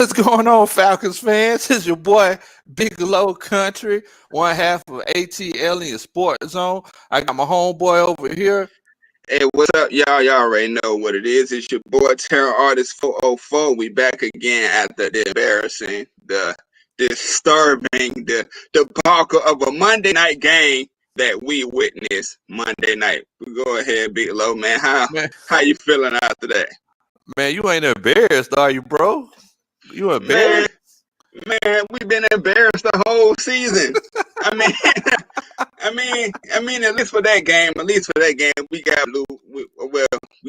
What's going on, Falcons fans? It's your boy, Big Low Country, one half of ATLiens Sports Zone. I got my homeboy over here. Hey, what's up, y'all? Y'all already know what it is. It's your boy, Terror Artist 404. We back again after the embarrassing, the disturbing, the debacle of a Monday night game that we witnessed Monday night. We go ahead, Big Low, man. How you feeling after that? Man, you ain't embarrassed, are you, bro? You embarrassed? Man, we've been embarrassed the whole season. I mean, at least for that game, we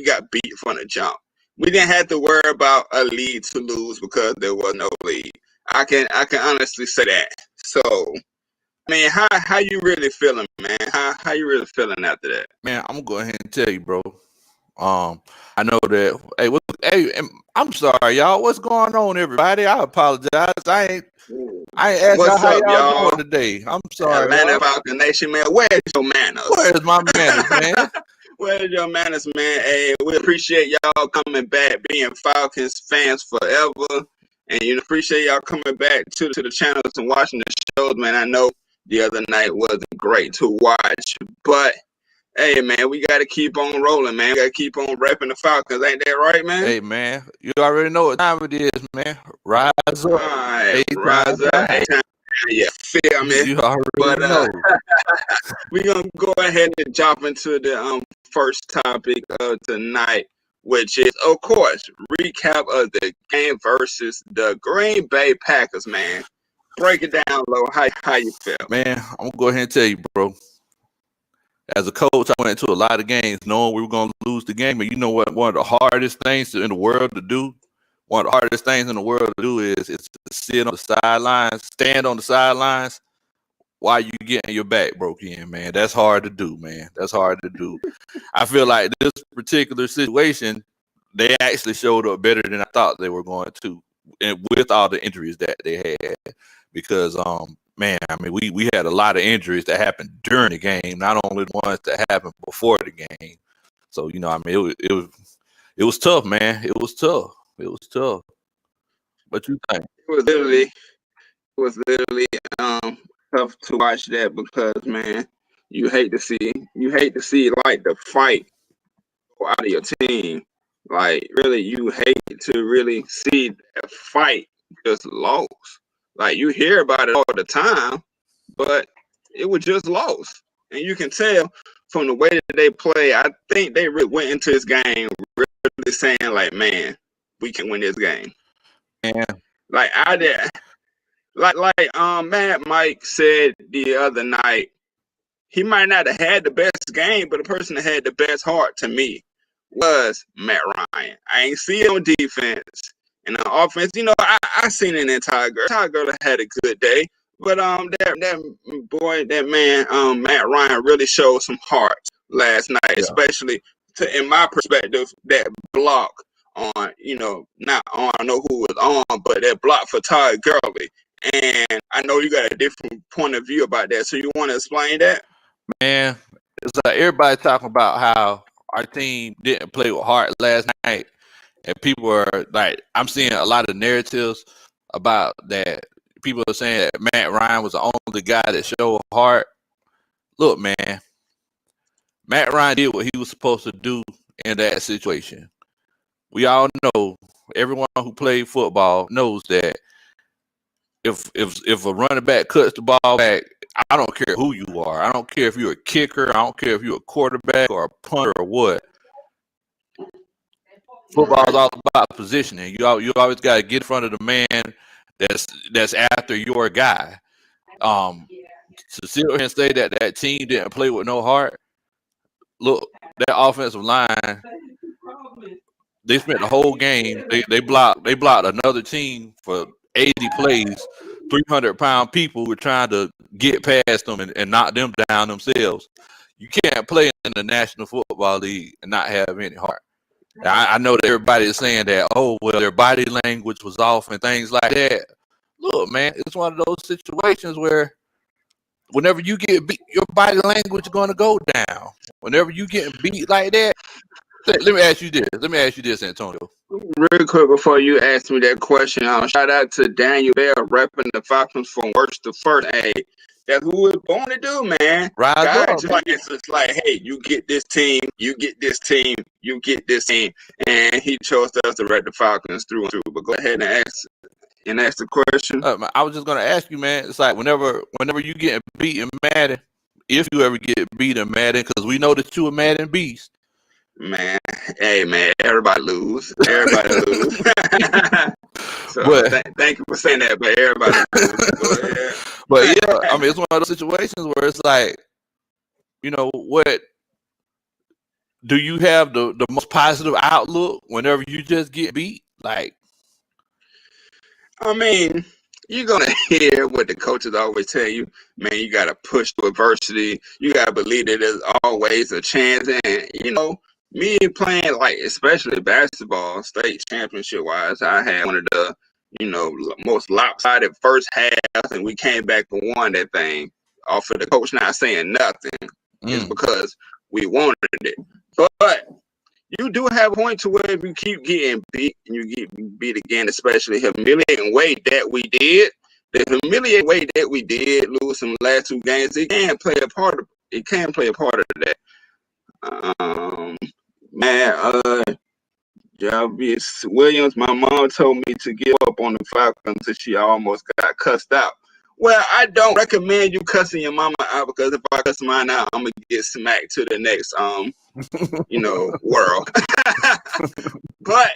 got beat from the jump. We didn't have to worry about a lead to lose because there was no lead. I can honestly say that. So, I mean, how you really feeling, man? How you really feeling after that? Man, I'm gonna go ahead and tell you, bro. I know that. Hey, I'm sorry, y'all. What's going on, everybody? I apologize. I ain't asked What's how up, y'all doing today. I'm sorry, Atlanta Falcon Nation, man. Where's your manners? Where's my manners, man? Where's your manners, man? Hey, we appreciate y'all coming back, being Falcons fans forever, and appreciate y'all coming back to the channels and watching the shows, man. I know the other night wasn't great to watch, but hey, man, we got to keep on rolling, man. We got to keep on repping the Falcons. Ain't that right, man? Hey, man, you already know what time it is, man. Rise up. All right, rise up. Yeah, feel me? You already know. We're going to go ahead and jump into the first topic of tonight, which is, of course, recap of the game versus the Green Bay Packers, man. Break it down, Lo. How you feel? Man, I'm going to go ahead and tell you, bro. As a coach, I went into a lot of games knowing we were going to lose the game. And you know what? One of the hardest things in the world to do, is to sit on the sidelines, stand on the sidelines while you getting your back broke in, man. That's hard to do, man. That's hard to do. I feel like this particular situation, they actually showed up better than I thought they were going to, and with all the injuries that they had. Because, man, I mean, we had a lot of injuries that happened during the game, not only the ones that happened before the game. So, I mean, it was tough, man. It was tough. What you think? It was literally tough to watch that because, man, you hate to see like the fight go out of your team. Like, really, you hate to really see that fight just lost. Like, you hear about it all the time, but it was just lost. And you can tell from the way that they play, I think they really went into this game really saying, like, man, we can win this game. Yeah. Like, I did. Mad Mike said the other night, he might not have had the best game, but the person that had the best heart to me was Matt Ryan. I ain't see him on defense. And on offense, I seen an entire girl that had a good day. But that man, Matt Ryan really showed some heart last night, especially in my perspective, that block on, not on, I know who was on, but that block for Todd Gurley. And I know you got a different point of view about that. So you want to explain that? Man, it's like everybody talking about how our team didn't play with heart last night. And people are like, I'm seeing a lot of narratives about that. People are saying that Matt Ryan was the only guy that showed heart. Look, man, Matt Ryan did what he was supposed to do in that situation. We all know, everyone who played football knows that if a running back cuts the ball back, I don't care who you are. I don't care if you're a kicker. I don't care if you're a quarterback or a punter or what. Football is all about positioning. You always got to get in front of the man that's after your guy. To sit here and say that team didn't play with no heart. Look, that offensive line, they spent the whole game. They blocked another team for 80 plays. 300-pound people were trying to get past them and knock them down themselves. You can't play in the National Football League and not have any heart. I know that everybody is saying that, oh, well, their body language was off and things like that. Look, man, it's one of those situations where whenever you get beat, your body language is going to go down. Whenever you get beat like that, let me ask you this, Antonio. Real quick before you ask me that question, shout out to Daniel Bell repping the Falcons from worst to first. Hey, that's what we're born to do, man. Rise God up, just man. it's like, hey, you get this team, you get this team, you get this team, and he chose us to rep the Falcons through and through. But go ahead and ask the question. I was just gonna ask you, man. It's like whenever you get beat in Madden, if you ever get beat in Madden, because we know that you a Madden beast. Man, hey man, everybody lose. Everybody lose. So But thank you for saying that, but everybody lose. Go ahead. but yeah, I mean, it's one of those situations where it's like, what do you have the most positive outlook whenever you just get beat? Like, I mean, you're gonna hear what the coaches always tell you, man. You gotta push through adversity. You gotta believe that there's always a chance. And me playing like especially basketball, state championship wise, I had one of the most lopsided first halves, and we came back and won that thing off of the coach not saying nothing. It's because we wanted it, but. You do have a point to where if you keep getting beat and you get beat again, especially humiliating way that we did, the humiliating way that we did lose some last two games, it can play a part of that. Man, Jarvis Williams, my mom told me to give up on the Falcons until she almost got cussed out. Well, I don't recommend you cussing your mama out, because if I cuss mine out, I'm gonna get smacked to the next world. But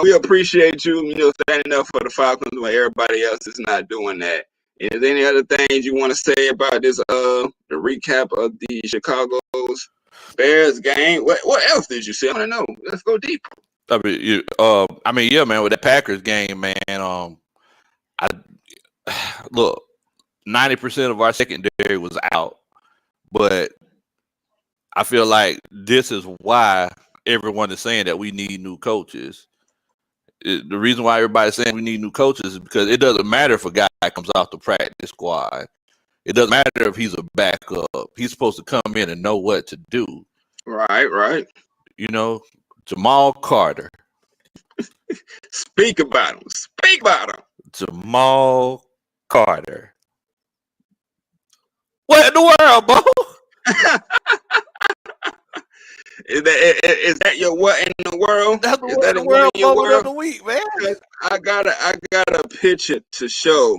we appreciate you, standing up for the Falcons when everybody else is not doing that. Is there any other things you want to say about this the recap of the Chicago's Bears game? What else did you say? I want to know. Let's go deeper. I mean, yeah, man, with that Packers game, man, I look, 90% of our secondary was out, but I feel like this is why everyone is saying that we need new coaches. The reason why everybody's saying we need new coaches is because it doesn't matter if a guy comes off the practice squad. It doesn't matter if he's a backup. He's supposed to come in and know what to do. Right. Jamal Carter. Speak about him. Jamal Carter. What in the world, bro? Is that your what in the world? That's the is what that in the world moment of the week, man. I got a picture to show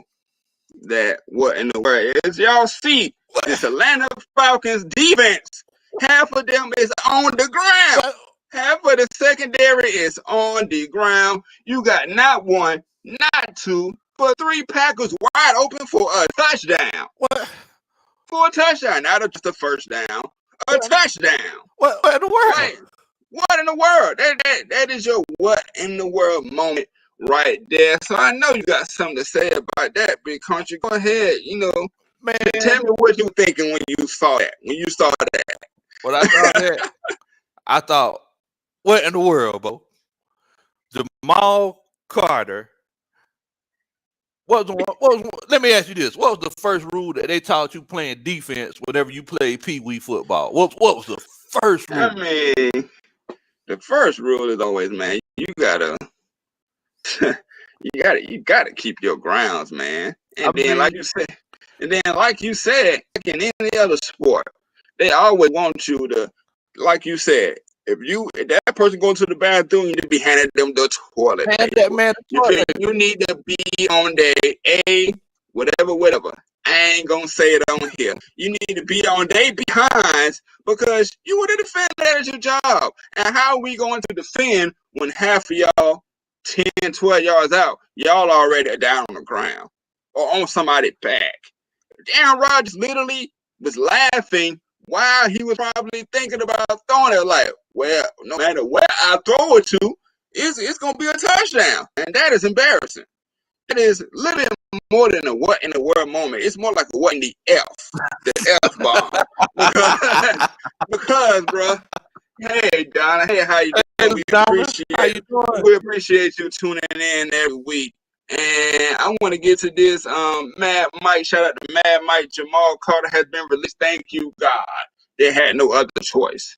that what in the world is. Y'all see this Atlanta Falcons defense. Half of them is on the ground. Half of the secondary is on the ground. You got not one, not two, but three Packers wide open for a touchdown. What? For a touchdown, not just a first down. A touchdown. What in the world? Right. What in the world? That is your what in the world moment right there. So I know you got something to say about that, Big Country. Go ahead. Man, tell me what you were thinking when you saw that. When I saw that, I thought, what in the world, bro? Jamal Carter. Let me ask you this. What was the first rule that they taught you playing defense whenever you played Pee Wee football? What was the first rule? I mean, the first rule is always, man, you gotta keep your grounds, man. And then like you said, like in any other sport, they always want you to, like you said, if that person going to the bathroom, you need to be handing them the toilet paper. That man the toilet. You need to be on their whatever. I ain't gonna say it on here. You need to be on their behinds, because you want to defend. That is your job. And how are we going to defend when half of y'all 10, 12 yards out, y'all already down on the ground or on somebody's back? Aaron Rodgers literally was laughing while he was probably thinking about throwing it. Like, well, no matter where I throw it to, it's going to be a touchdown. And that is embarrassing. That is literally more than a what in the world moment. It's more like a what in the F. The F bomb. because, bro, hey, Donna. Hey, how you doing? We appreciate you tuning in every week. And I want to get to this. Mad Mike, shout out to Mad Mike. Jamal Carter has been released. Thank you, God. They had no other choice.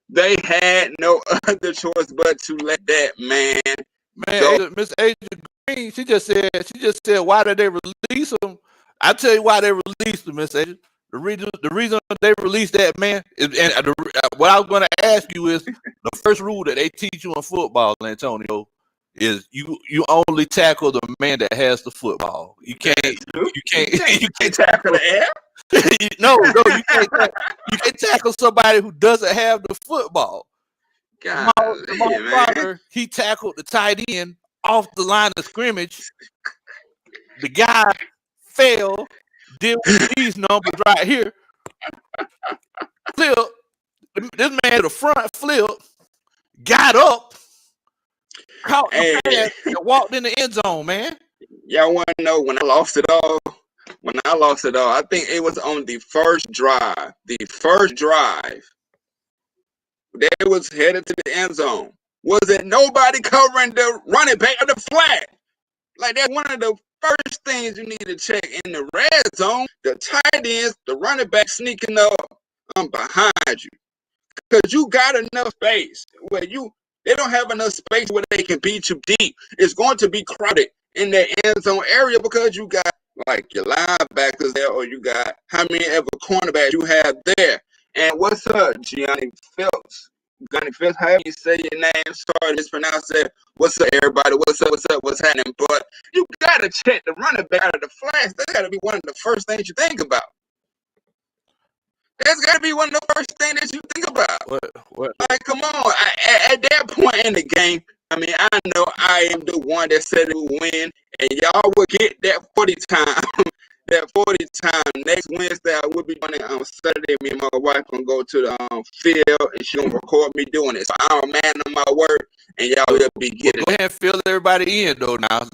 They had no other choice but to let that man go. Man, Miss Agent Green, she just said, why did they release him? I tell you why they released him, Miss Agent. The reason they released that man is, and what I was going to ask you is the first rule that they teach you in football, Antonio, is you only tackle the man that has the football. You can't tackle the air. no, you can't tackle somebody who doesn't have the football. Jamal Crawford, he tackled the tight end off the line of scrimmage. The guy fell, did these numbers right here. Flip. This man had a front flip, got up, caught the pass, and walked in the end zone, man. Y'all want to know when I lost it all? When I lost it all, I think it was on the first drive. The first drive, they was headed to the end zone. Was it nobody covering the running back of the flat? Like, that's one of the first things you need to check in the red zone. The tight ends, the running back sneaking up behind you. Because you got enough space where they don't have enough space where they can beat you deep. It's going to be crowded in the end zone area because you got like your linebackers there, or you got how many ever cornerbacks you have there. And what's up, Gianni Phillips? Gunny Phillips, however you say your name, sorry to mispronounce it. What's up, everybody? What's up? What's happening? But you gotta check the running back out of the flats. That's gotta be one of the first things you think about. That's got to be one of the first things that you think about. What? Like, come on. At that point in the game, I mean, I know I am the one that said it would win, and y'all will get that 40 time. That 40 time next Wednesday. I will be doing it on Saturday. Me and my wife gonna go to the field, and she gonna record me doing it. So I'm a man of my word, and y'all will be getting. Go ahead and fill everybody in though. Now,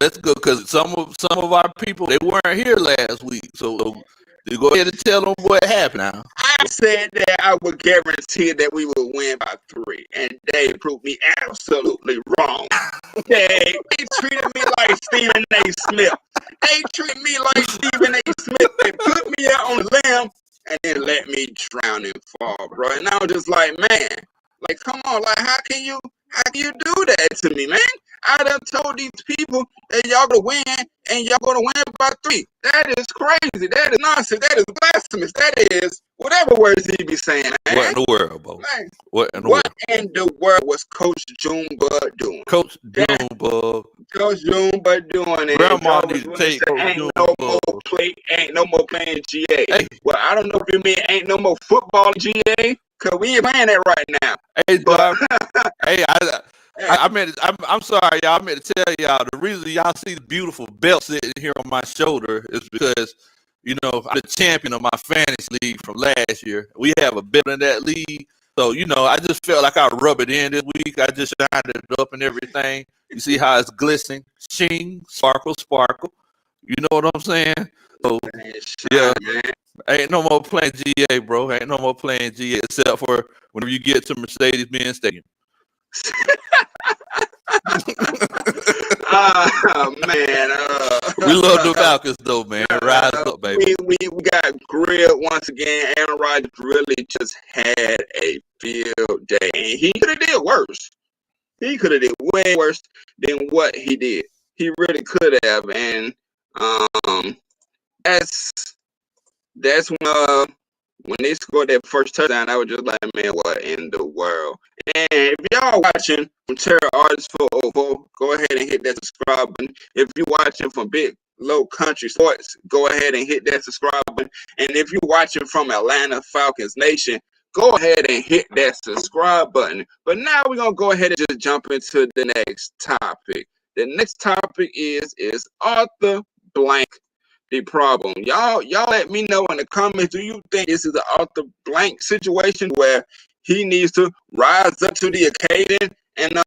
let's go, because some of our people, they weren't here last week, so. You go ahead and tell them what happened now. I said that I would guarantee that we would win by 3, and they proved me absolutely wrong. They treated me like Stephen A. Smith. They treated me like Stephen A. Smith. They put me out on the limb and then let me drown and fall, bro. And I was just like, man, like, come on, like, how can you do that to me, man? I done told these people that y'all gonna win, and y'all gonna win by 3. That is crazy. That is nonsense. That is blasphemous. That is whatever words he be saying, man. What in the world, bro? Man, what in the world was Coach Junebug doing? Coach Junebug. Coach Junebug doing it. Grandma need to take Coach Junebug. Ain't no more playing GA. Hey. Well, I don't know if you mean ain't no more football in GA, because we ain't playing that right now. Hey, hey, I'm sorry, y'all. I meant to tell y'all the reason y'all see the beautiful belt sitting here on my shoulder is because, I'm the champion of my fantasy league from last year. We have a belt in that league. So, I just felt like I rub it in this week. I just shined it up and everything. You see how it's glistening, shing, sparkle. You know what I'm saying? So, yeah. Ain't no more playing GA, bro. Ain't no more playing GA except for whenever you get to Mercedes-Benz Stadium. Oh man, we love the Falcons though, man. Rise up, baby. We got grilled once again. Aaron Rodgers really just had a field day, and he could have did worse. He could have did way worse than what he did. He really could have, and that's when they scored that first touchdown, I was just like, man, what in the world? And if y'all watching from Terror Artists for Ovo, go ahead and hit that subscribe button. If you're watching from Big Low Country Sports, go ahead and hit that subscribe button. And if you're watching from Atlanta Falcons Nation, go ahead and hit that subscribe button. But now we're going to go ahead and just jump into the next topic. The next topic is Arthur Blank the problem? Y'all let me know in the comments. Do you think this is an Arthur Blank situation where he needs to rise up to the occasion and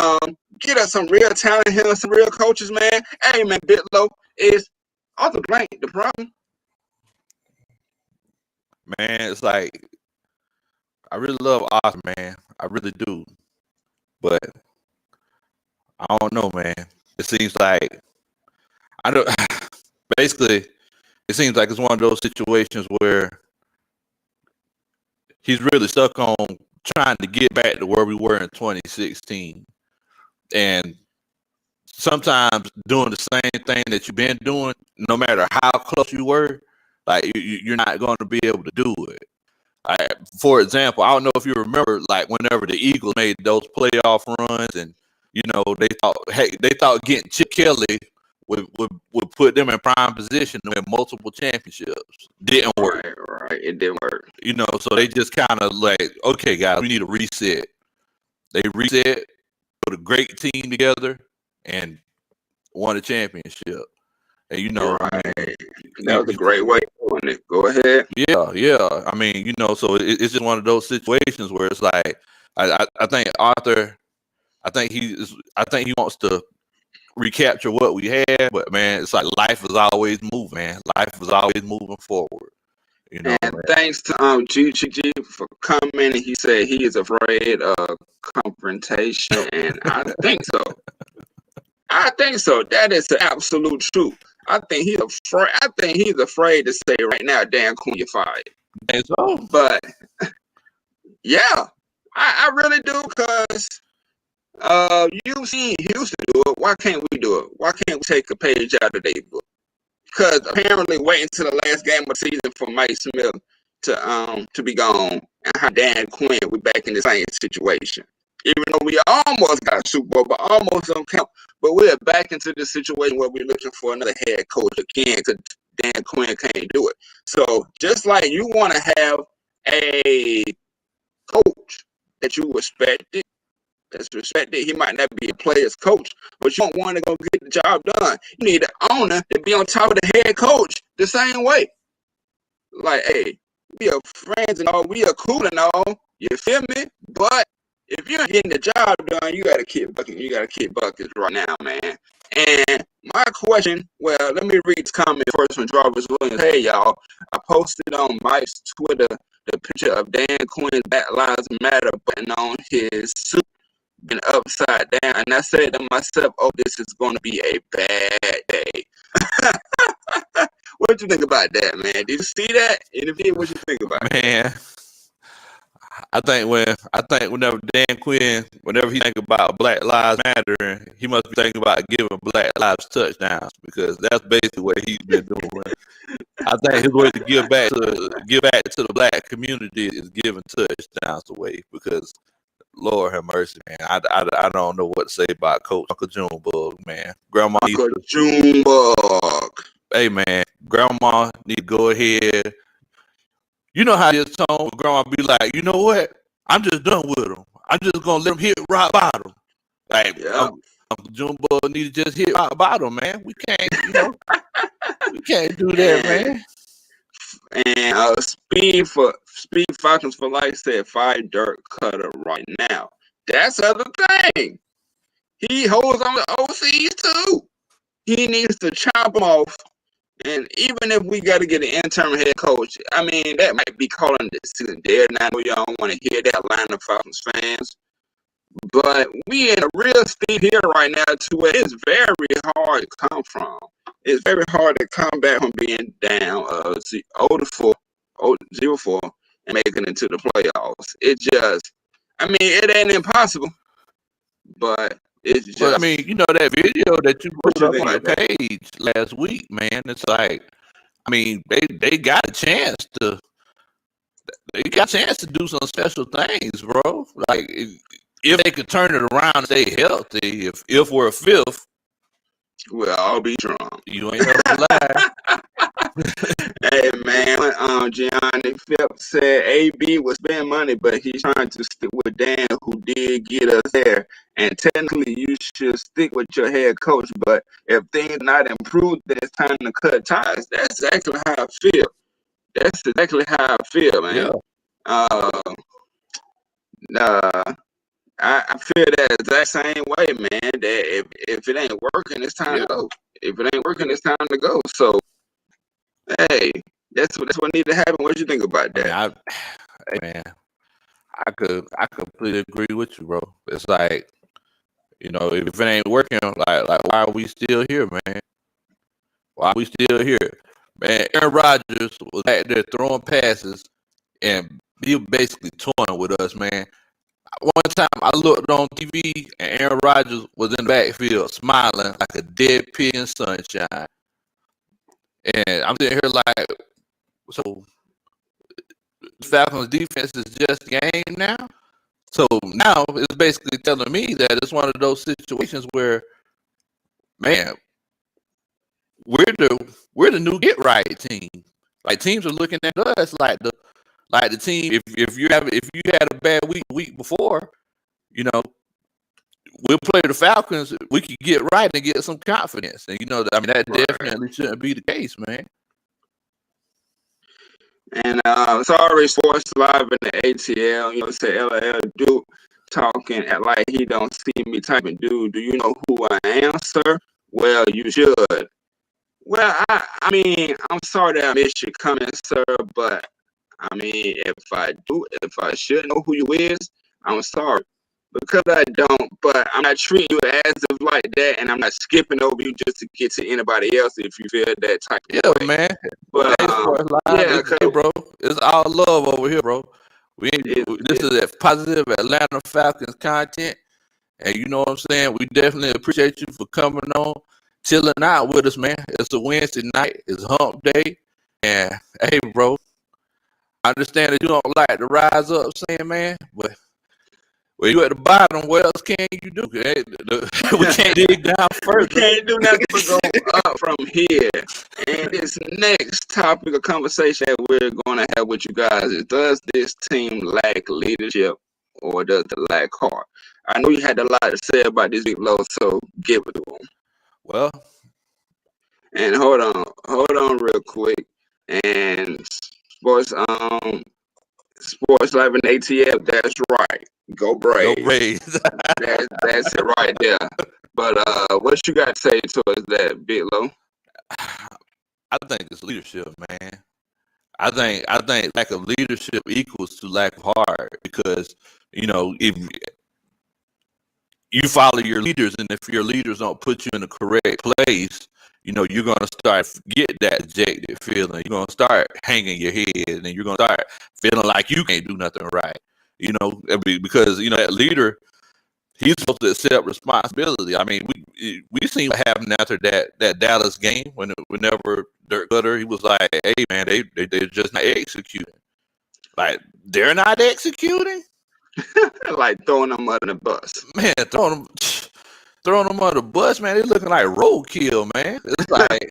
get us some real talent here, some real coaches, man? Hey, man, Bitlow, is Arthur Blank the problem? Man, it's like, I really love Arthur, man. I really do. But I don't know, man. It seems like basically, it seems like it's one of those situations where he's really stuck on trying to get back to where we were in 2016, and sometimes doing the same thing that you've been doing, no matter how close you were, like you're not going to be able to do it. For example, I don't know if you remember, like whenever the Eagles made those playoff runs, and they thought getting Chip Kelly would put them in prime position to win multiple championships. Didn't work. Right. It didn't work. So they just kind of like, okay, guys, we need a reset. They reset, put a great team together, and won a championship. And right. That was a great way of doing it. Go ahead. Yeah. I mean, so it's just one of those situations where it's like, I think Arthur, I think he wants to recapture what we had, but man, it's like life is always moving, man. Life is always moving forward. And thanks to GGG for coming. He said he is afraid of confrontation, and I think so. That is the absolute truth. I think he's afraid to say right now, Dan Quinn, you're fired. So? But yeah, I really do, because you've seen Houston do it. Why can't we do it? Why can't we take a page out of their book? Because apparently waiting to the last game of the season for Mike Smith to be gone and how Dan Quinn, we back in the same situation. Even though we almost got a Super Bowl, but almost don't count. But we're back into the situation where we're looking for another head coach again, because Dan Quinn can't do it. So just like you want to have a coach that you respected, that's respected, he might not be a player's coach, but you don't want to go get the job done. You need an owner to be on top of the head coach the same way. Like, hey, we are friends and all, we are cool and all, you feel me? But if you're getting the job done, you gotta kick buckets. You gotta kick buckets right now, man. And my question, well, let me read this comment first from Jarvis Williams. Hey, y'all, I posted on Mike's Twitter the picture of Dan Quinn's Black Lives Matter button on his suit, been upside down, and I said to myself, "Oh, this is going to be a bad day." What you think about that, man? Did you see that? And if you did, what you think about it? Man, I think whenever Dan Quinn, whenever he think about Black Lives Matter, he must be thinking about giving Black Lives touchdowns, because that's basically what he's been doing. I think his way to give back to the black community is giving touchdowns away, because Lord have mercy, man. I don't know what to say about Coach Uncle Junebug, man. Grandma Uncle Junebug. Hey, man, Grandma need to go ahead. You know how this tone, Grandma be like, you know what? I'm just done with him. I'm just gonna let him hit rock bottom. Like, Uncle Junebug need to just hit rock bottom, man. We can't, we can't do that, man. And Speed Falcons for Life said, fire Dirk Cutter right now. That's the other thing. He holds on to OCs too. He needs to chop them off. And even if we got to get an interim head coach, I mean, that might be calling the season dead. And I know y'all don't want to hear that, Atlanta Falcons fans. But we in a real steep here right now to where it's very hard to come from. It's very hard to come back from being down 0-4 and making it into the playoffs. It just, I mean, it ain't impossible, but it's just. But, I mean, that video that you put up on the page last week, man, it's like, I mean, they got a chance to do some special things, bro. Like, if they could turn it around and stay healthy, if we're a fifth, we'll all be drunk. You ain't never lie. Hey, man, Gianni Phillips said AB will spend money, but he's trying to stick with Dan, who did get us there. And technically, you should stick with your head coach. But if things not improved, then it's time to cut ties. That's exactly how I feel. That's exactly how I feel, man. Yeah. I feel that exact same way, man. That if it ain't working, it's time to go. If it ain't working, it's time to go. So, hey, that's what needs to happen. What you think about that? I completely agree with you, bro. It's like, if it ain't working, like why are we still here, man? Why are we still here, man? Aaron Rodgers was back there throwing passes and he was basically toying with us, man. One time I looked on TV and Aaron Rodgers was in the backfield smiling like a dead pig in sunshine. And I'm sitting here like, so Falcons defense is just game now? So now it's basically telling me that it's one of those situations where, man, we're the new get right team. Like teams are looking at us like the team. If you had a bad week before, you know, we'll play the Falcons. We could get right and get some confidence. And that definitely shouldn't be the case, man. And sorry, Sports Live in the ATL. Say LL Duke talking at like he don't see me typing. Dude, do you know who I am, sir? Well, you should. Well, I mean, I'm sorry that I missed your comment, sir, but I mean, if I should know who you is, I'm sorry. Because I don't, but I'm not treating you as if like that, and I'm not skipping over you just to get to anybody else if you feel that type of way. Man. But hey, bro, it's all love over here, bro. This is a positive Atlanta Falcons content, and you know what I'm saying? We definitely appreciate you for coming on, chilling out with us, man. It's a Wednesday night, it's hump day, and hey, bro, I understand that you don't like to rise up, saying, man, but well, you at the bottom. What else can you do? We can't dig down further. We can't do nothing but go up from here. And this next topic of conversation that we're going to have with you guys is: does this team lack leadership, or does it lack heart? I know you had a lot to say about this big low, so give it to them. Well, and hold on, real quick. And Sports Live in ATL. That's right. Go Braves. Go Braves. that's it right there. But what you got to say towards that, Big Low? I think it's leadership, man. I think lack of leadership equals to lack of heart, because if you follow your leaders, and if your leaders don't put you in the correct place, you're gonna start get that dejected feeling. You're gonna start hanging your head, and you're gonna start feeling like you can't do nothing right. Because that leader, he's supposed to accept responsibility. I mean, we seen what happened after that Dallas game whenever Dirk Cutter, he was like, "Hey man, they're just not executing. Like they're not executing." Like throwing them under the bus. Man, throwing them under the bus, man. They're looking like roadkill, man. It's like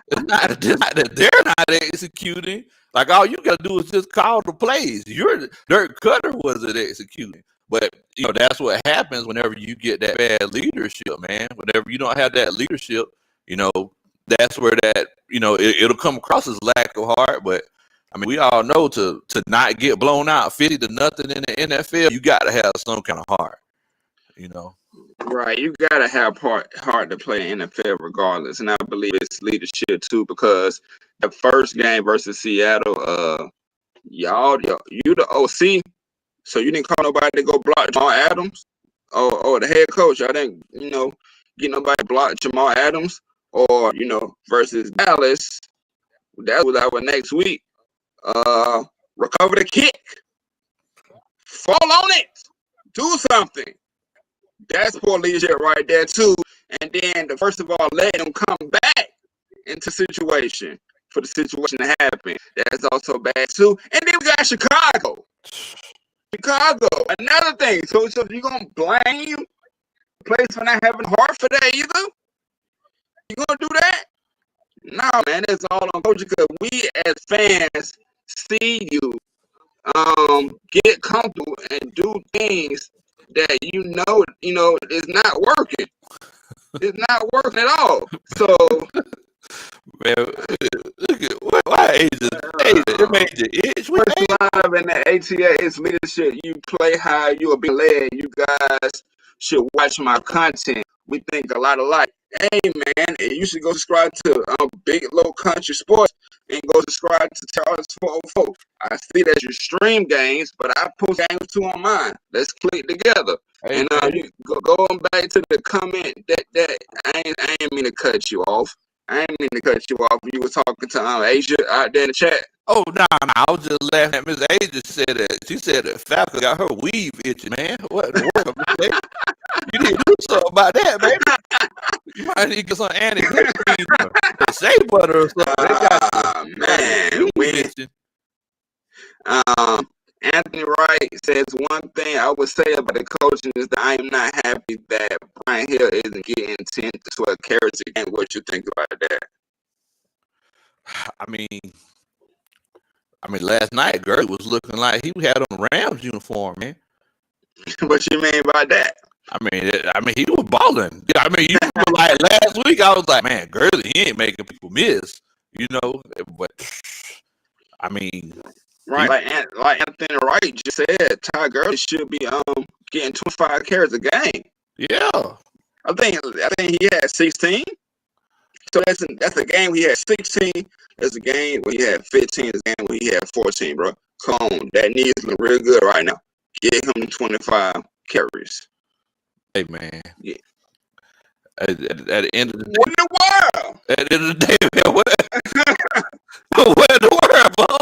it's not that they're not executing. Like all you gotta do is just call the plays. Dirk Cutter wasn't executing. But that's what happens whenever you get that bad leadership, man. Whenever you don't have that leadership, that's where that it'll come across as lack of heart. But I mean, we all know to not get blown out 50-0 in the NFL, you got to have some kind of heart, Right, you gotta have heart to play in the NFL regardless, and I believe it's leadership too. Because the first game versus Seattle, you the OC, so you didn't call nobody to go block Jamal Adams, or the head coach. I didn't, get nobody to block Jamal Adams, or versus Dallas. That was our next week. Recover the kick, fall on it, do something. That's poor leadership right there too. And then first of all, let them come back into situation for the situation to happen. That's also bad too. And then we got Chicago, another thing. So you gonna blame the place for not having heart for that either? You gonna do that? No, man, it's all on coach, because we as fans see you get comfortable and do things that is not working. It's not working at all. So, man, look at why it made you itch. First Live in the ATA is leadership. You play how you are being led. You guys should watch my content. We think a lot alike. Hey man, you should go subscribe to Big Low Country Sports and go subscribe to Charles 404. I see that you stream games, but I post games too on mine. Let's click together. Hey, and you going back to the comment that I ain't mean to cut you off. I ain't mean to cut you off. You were talking to Asia out there in the chat. Oh no, I was just laughing at Miss A. Just said that she said that Falcon got her weave itching, man. What in the world, Miss A? You need to do something about that, baby. You might need to get some anti-histamine or shea butter or something. They got man, weave itching. Anthony Wright says one thing I would say about the coaching is that I am not happy that Brian Hill isn't getting 10 to 12 carries a game. What you think about that? I mean, last night Gurley was looking like he had on a Rams uniform, man. What you mean by that? I mean, he was balling. I mean, you were like last week. I was like, man, Gurley, he ain't making people miss, you know. But I mean, right, like Anthony Wright just said, Ty Gurley should be getting 25 carries a game. Yeah, I think he had 16. So that's a game where he had 16. That's a game where he had 15. That's a game where he had 14, bro. Come on, that knee is looking real good right now. Get him 25 carries. Hey man, yeah. At the end of the day, what in the world? At the end of the day, man, what in the world, bro?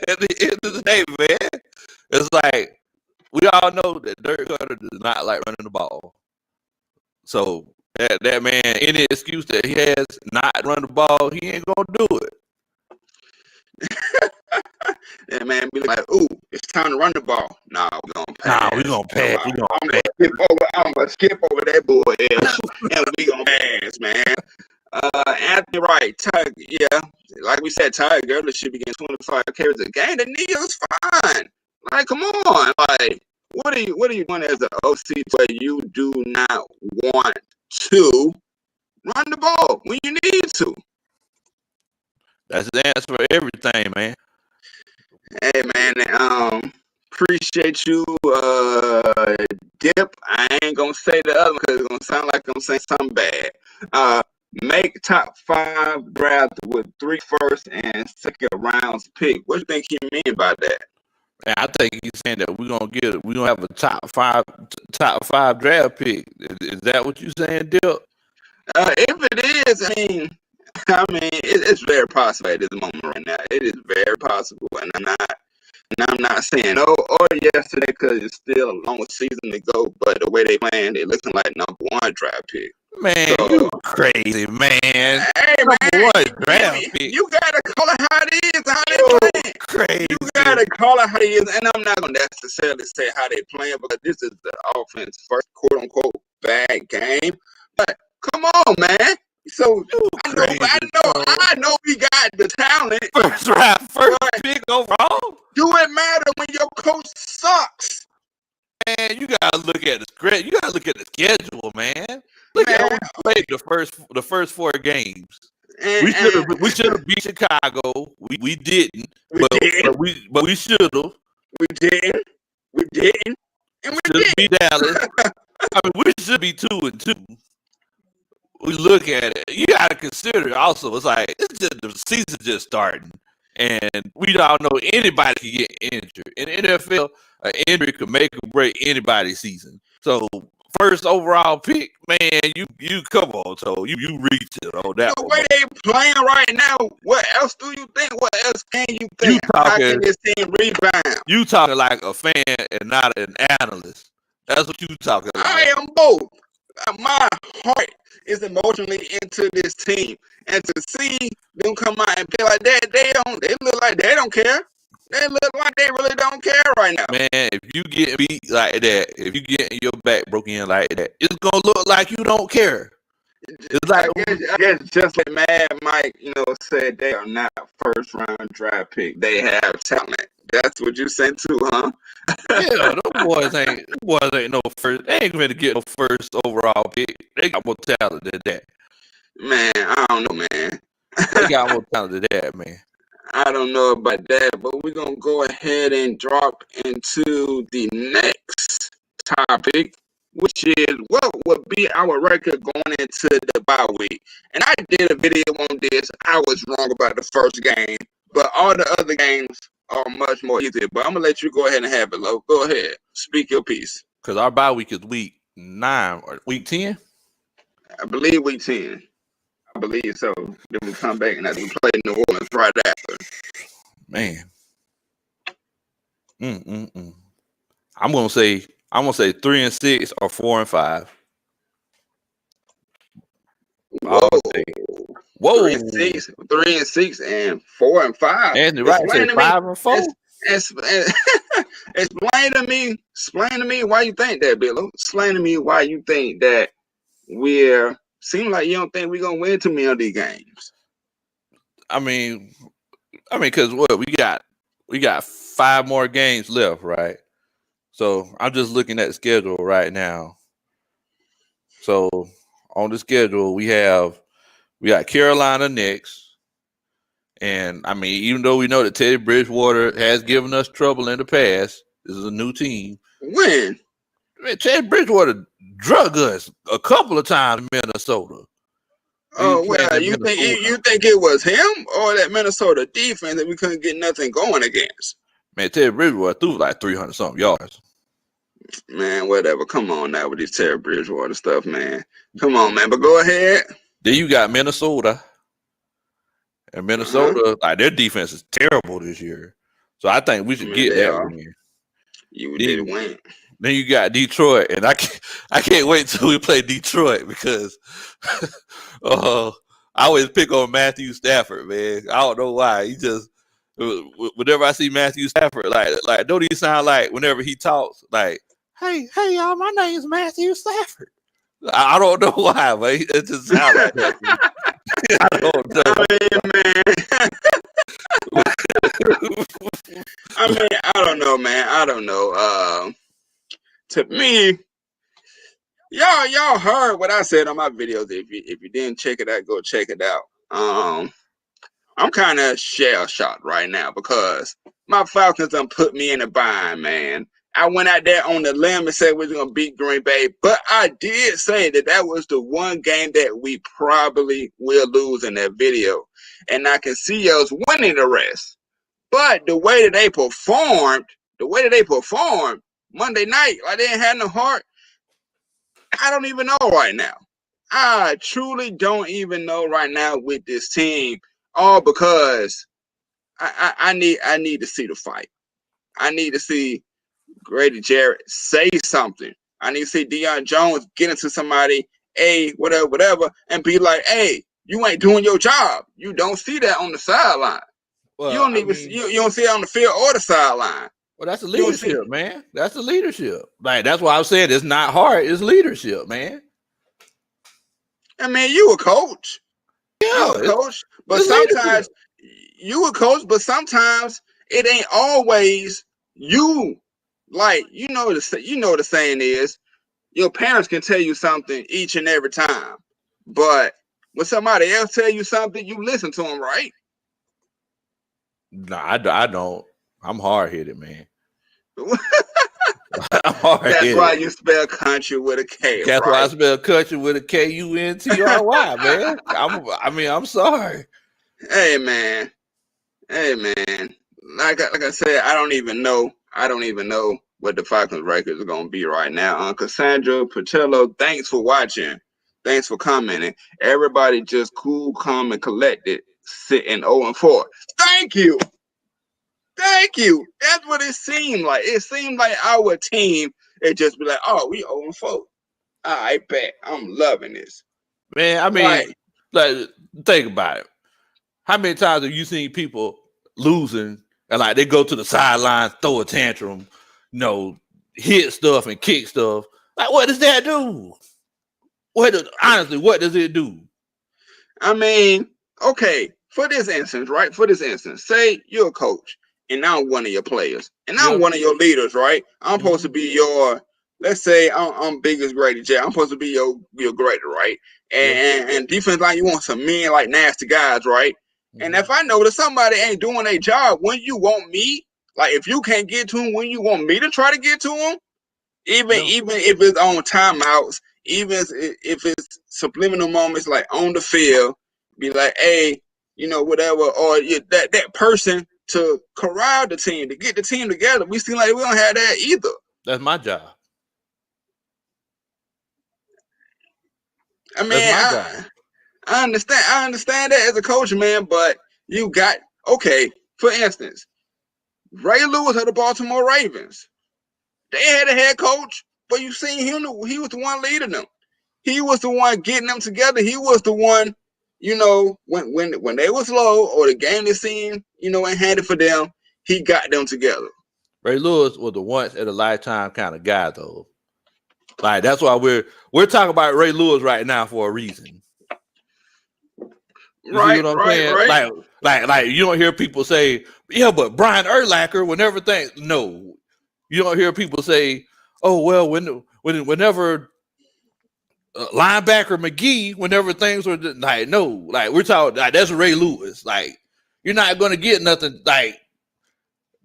At the end of the day, man, it's like we all know that Dirk Cutter does not like running the ball. So that man, any excuse that he has not run the ball, he ain't gonna do it. That man be like, "Ooh, it's time to run the ball." Nah, we gonna pass. Nah, we gonna pass. I'm gonna skip over that boy, and we gonna pass, man. Anthony Wright, yeah, like we said, Ty Gurley should be getting 25 carries a game. The knee is fine. Like, come on, like, what are you doing as an OC where you do not want to run the ball when you need to? That's the answer for everything, man. Hey man, appreciate you, Dip. I ain't gonna say the other one because it's gonna sound like I'm saying something bad. Make top 5 draft with 3 first and second rounds pick. What do you think he mean by that? Man, I think he's saying that we're gonna have a top five draft pick. Is that what you saying, Dip? If it is, I mean, it's very possible at this moment right now. It is very possible, and I'm not saying no or yesterday because it's still a long season to go. But the way they playing, they're looking like number 1 draft pick. Man, so, you crazy, man. Hey, number 1 draft pick. You gotta call it how it is, how they playing. Crazy. You gotta call it how it is, and I'm not gonna necessarily say how they playing because this is the offense first quote unquote bad game. But come on, man. So I know we got the talent. First pick overall. Do it matter when your coach sucks? Man, you gotta look at the script. You gotta look at the schedule, man. Look at how we played the first 4 games. We should have beat Chicago. We didn't. But we should have. We didn't. And we did beat Dallas. I mean, we should be 2-2. We look at it. You got to consider also. It's like the season just starting, and we don't know anybody can get injured. In the NFL, an injury could make or break anybody's season. So first overall pick, man, you come on, so you reach it on that. The way they playing right now, what else do you think? What else can you think? How can this team rebound? You talking like a fan and not an analyst. That's what you talking about. I am both. My heart is emotionally into this team, and to see them come out and play like that, they look like they don't care. They look like they really don't care right now. Man, if you get beat like that, if you get your back broken in like that, it's gonna look like you don't care. It's like I guess just like Mad Mike, said they are not first round draft pick. They have talent. That's what you saying too, huh? Yeah, those boys ain't no first. They ain't gonna get no first overall pick. They got more talent than that. Man, I don't know, man. They got more talent than that, man. I don't know about that, but we're gonna go ahead and drop into the next topic, which is what would be our record going into the bye week. And I did a video on this. I was wrong about the first game, but all the other games are much more easier. But I'm gonna let you go ahead and have it, Lo. Go ahead, speak your piece. Because our bye week is week 9 or week 10. I believe week 10. I believe so. Then we come back and we play New Orleans right after. Man. I'm gonna say 3-6 or 4-5. Whoa. Whoa. 3-6, 3-6, and 4-5. Anthony Wright said 5-4. Explain to me why you think that, Bill. Explain to me why you think that seem like you don't think we're gonna win too many of these games. I mean, because what we got 5 more games left, right? So I'm just looking at the schedule right now. So on the schedule, we got Carolina next. And I mean, even though we know that Teddy Bridgewater has given us trouble in the past, this is a new team. When? Man, Teddy Bridgewater drug us a couple of times in Minnesota. Oh well, you think it was him or that Minnesota defense that we couldn't get nothing going against? Man, Teddy Bridgewater threw like 300 something yards. Man, whatever. Come on now with this Teddy Bridgewater stuff, man. Come on, man. But go ahead. Then you got Minnesota. And Minnesota, like their defense is terrible this year. So I think we should get that win. You did win. Then you got Detroit, and I can't wait till we play Detroit because I always pick on Matthew Stafford, man. I don't know why. He just whenever I see Matthew Stafford, like don't he sound like whenever he talks, like, hey y'all, my name's Matthew Stafford. I don't know why, but it just sounds like that. I don't know. I don't know, man. I don't know. To me, y'all heard what I said on my videos. If you didn't check it out, go check it out. I'm kind of shell shocked right now because my Falcons done put me in a bind, man. I went out there on the limb and said we was going to beat Green Bay, but I did say that was the one game that we probably will lose in that video. And I can see us winning the rest. But the way that they performed Monday night, like they didn't have no heart, I don't even know right now. I truly don't even know right now with this team, all because I need to see the fight. I need to see Grady Jarrett say something. I need to see Deion Jones get into somebody, whatever, and be like, hey, you ain't doing your job. You don't see that on the sideline. Well, you don't even you don't see it on the field or the sideline. Well, that's the leadership, man. That's the leadership. Like that's why I said it's not hard. It's leadership, man. I mean, you a coach. Yeah, you a coach. But sometimes you a coach, but sometimes it ain't always you. Like, you know the saying is, your parents can tell you something each and every time. But when somebody else tell you something, you listen to them, right? No, I don't. I'm hard-headed, man. That's why you spell country with a K. That's why I spell country with a K-U-N-T-R-Y, man. I'm sorry. Hey man. Like I said, I don't even know what the Falcons record is gonna be right now. Cassandra Pacello, thanks for watching. Thanks for commenting. Everybody just cool, calm, and collected, sitting 0-4. Thank you. That's what it seemed like. It seemed like our team, it just be like, oh, we 0-4. I bet. I'm loving this. Man, I mean, like, think about it. How many times have you seen people losing and like they go to the sidelines, throw a tantrum, hit stuff and kick stuff? Like, what does that do? Honestly, what does it do? I mean, okay, for this instance, right? Say you're a coach and I'm one of your players and I'm one of your leaders, right? I'm supposed to be your, let's say I'm big as Grady J. I'm supposed to be your grader, right? And defense line, you want some men like nasty guys, right? And if I know that somebody ain't doing their job, when you want me, like if you can't get to them, when you want me to try to get to them, even if it's on timeouts, even if it's subliminal moments like on the field, be like, hey, whatever, or that person to corral the team, to get the team together. We seem like we don't have that either. That's my job. I mean, I understand that as a coach, man, but you got, okay, for instance, Ray Lewis of the Baltimore Ravens. They had a head coach, but you seen him, he was the one leading them. He was the one getting them together. He was the one, when they was low or the game they seen, and handed for them, he got them together. Ray Lewis was the once in a lifetime kind of guy, though. Like that's why we're talking about Ray Lewis right now for a reason. You see what I'm saying? Right. Like you don't hear people say, "Yeah, but Brian Urlacher, whenever things." No, you don't hear people say, "Oh well, whenever linebacker McGee, whenever things were like no, like we're talking like that's Ray Lewis. Like you're not going to get nothing like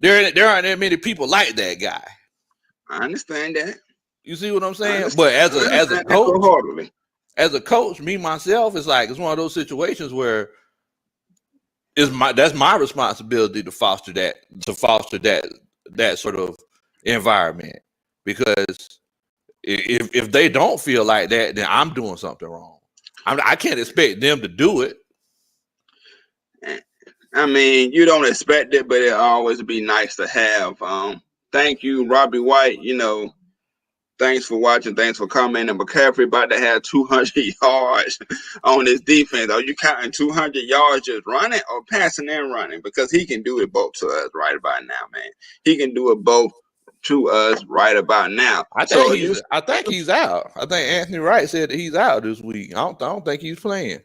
there aren't that many people like that guy. I understand that. You see what I'm saying? But as a coach, me myself, it's one of those situations where that's my responsibility to foster that sort of environment. Because if they don't feel like that, then I'm doing something wrong. I can't expect them to do it. I mean, you don't expect it, but it always be nice to have. Thank you, Robbie White. Thanks for watching. Thanks for commenting. McCaffrey about to have 200 yards on his defense. Are you counting 200 yards just running or passing and running? Because he can do it both to us right about now, man. He can do it both to us right about now. I think he's out. I think Anthony Wright said that he's out this week. I don't think he's playing.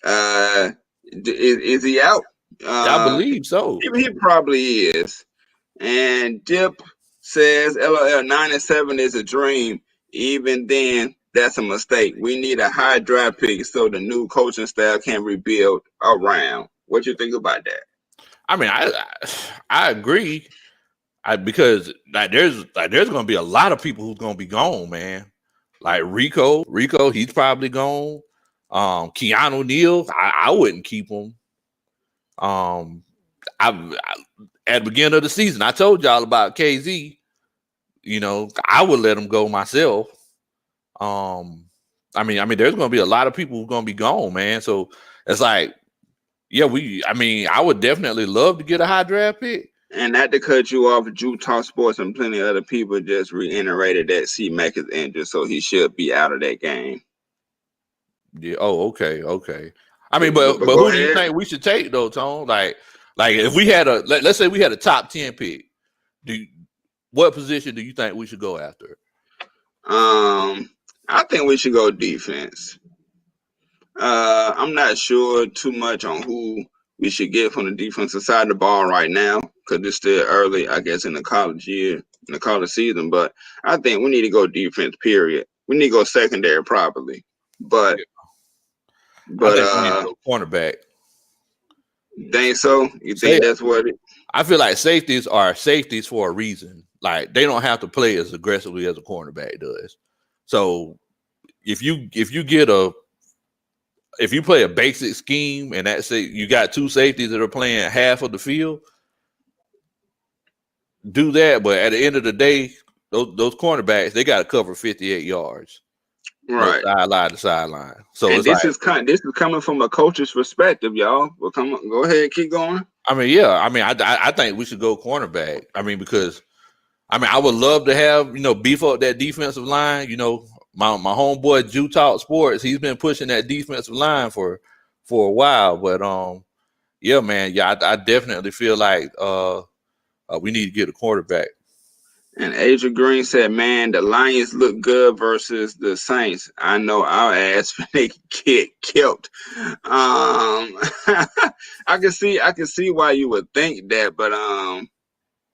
Is he out? I believe so. He probably is. And Dip says LOL 9-7 is a dream. Even then, that's a mistake. We need a high draft pick so the new coaching staff can rebuild around. What you think about that? I mean, I agree. Because there's going to be a lot of people who's going to be gone, man. Like Rico, he's probably gone. Keanu Neal, I wouldn't keep him. At the beginning of the season, I told y'all about KZ. I would let him go myself. I mean, there's going to be a lot of people who are going to be gone, man. So it's I would definitely love to get a high draft pick. And not to cut you off, Utah Sports and plenty of other people just reiterated that C-Mac is injured, so he should be out of that game. Yeah. Oh, okay. I mean, but who do you think we should take though, Tone? Like if we had let's say we had a top 10 pick, what position do you think we should go after? I think we should go defense. I'm not sure too much on who we should get from the defensive side of the ball right now because it's still early, I guess, in the college season. But I think we need to go defense, period. We need to go secondary probably. But I think we need to go cornerback. Think so? You think that's what I feel like safeties are safeties for a reason. Like they don't have to play as aggressively as a cornerback does. So if you play a basic scheme and that's it, you got two safeties that are playing half of the field, do that. But at the end of the day, those cornerbacks, they got to cover 58 yards. Right. Sideline to sideline. So and this is coming from a coach's perspective, y'all. Well, go ahead, keep going. I mean, yeah. I mean, I think we should go cornerback. I mean, because I would love to have, beef up that defensive line. My homeboy Utah Sports, he's been pushing that defensive line for a while. But yeah, man, I definitely feel like we need to get a quarterback. And Adrian Green said, "Man, the Lions look good versus the Saints. I know our ass they get killed." I can see why you would think that, but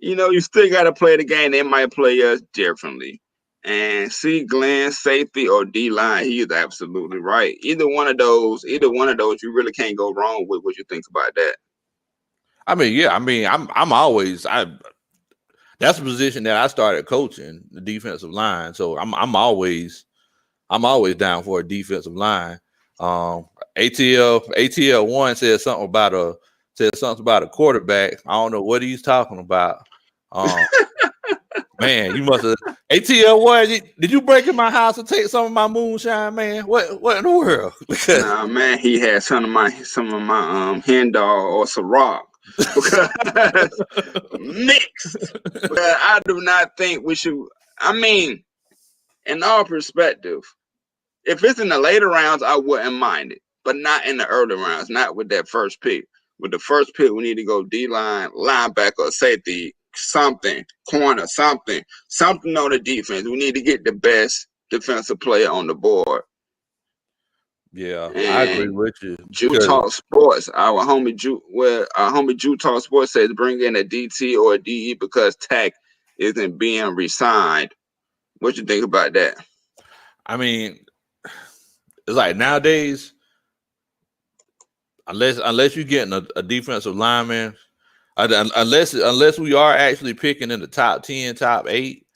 you still got to play the game. They might play us differently. And see, Glenn, safety or D line, he is absolutely right. Either one of those, you really can't go wrong with. What you think about that? I mean, yeah. I mean, that's a position that I started coaching, the defensive line. So I'm always down for a defensive line. ATL1 said something about a quarterback. I don't know what he's talking about. Man, you must have. ATL, what? Did you break in my house and take some of my moonshine, man? What in the world? Because Nah, man, he had some of my hen dog or Ciroc because mixed. But I do not think we should. I mean, in our perspective, if it's in the later rounds, I wouldn't mind it, but not in the early rounds. Not with that first pick. With the first pick, we need to go D-line, linebacker, safety, something, corner, something on the defense. We need to get the best defensive player on the board. yeah, I agree And with you. Jew Because Talk Sports, our homie Jew Talk Sports says bring in a DT or a DE because Tech isn't being re-signed. What you think about that? I mean, it's like nowadays, unless you're getting a defensive lineman, unless we are actually picking in the top 10, top 8,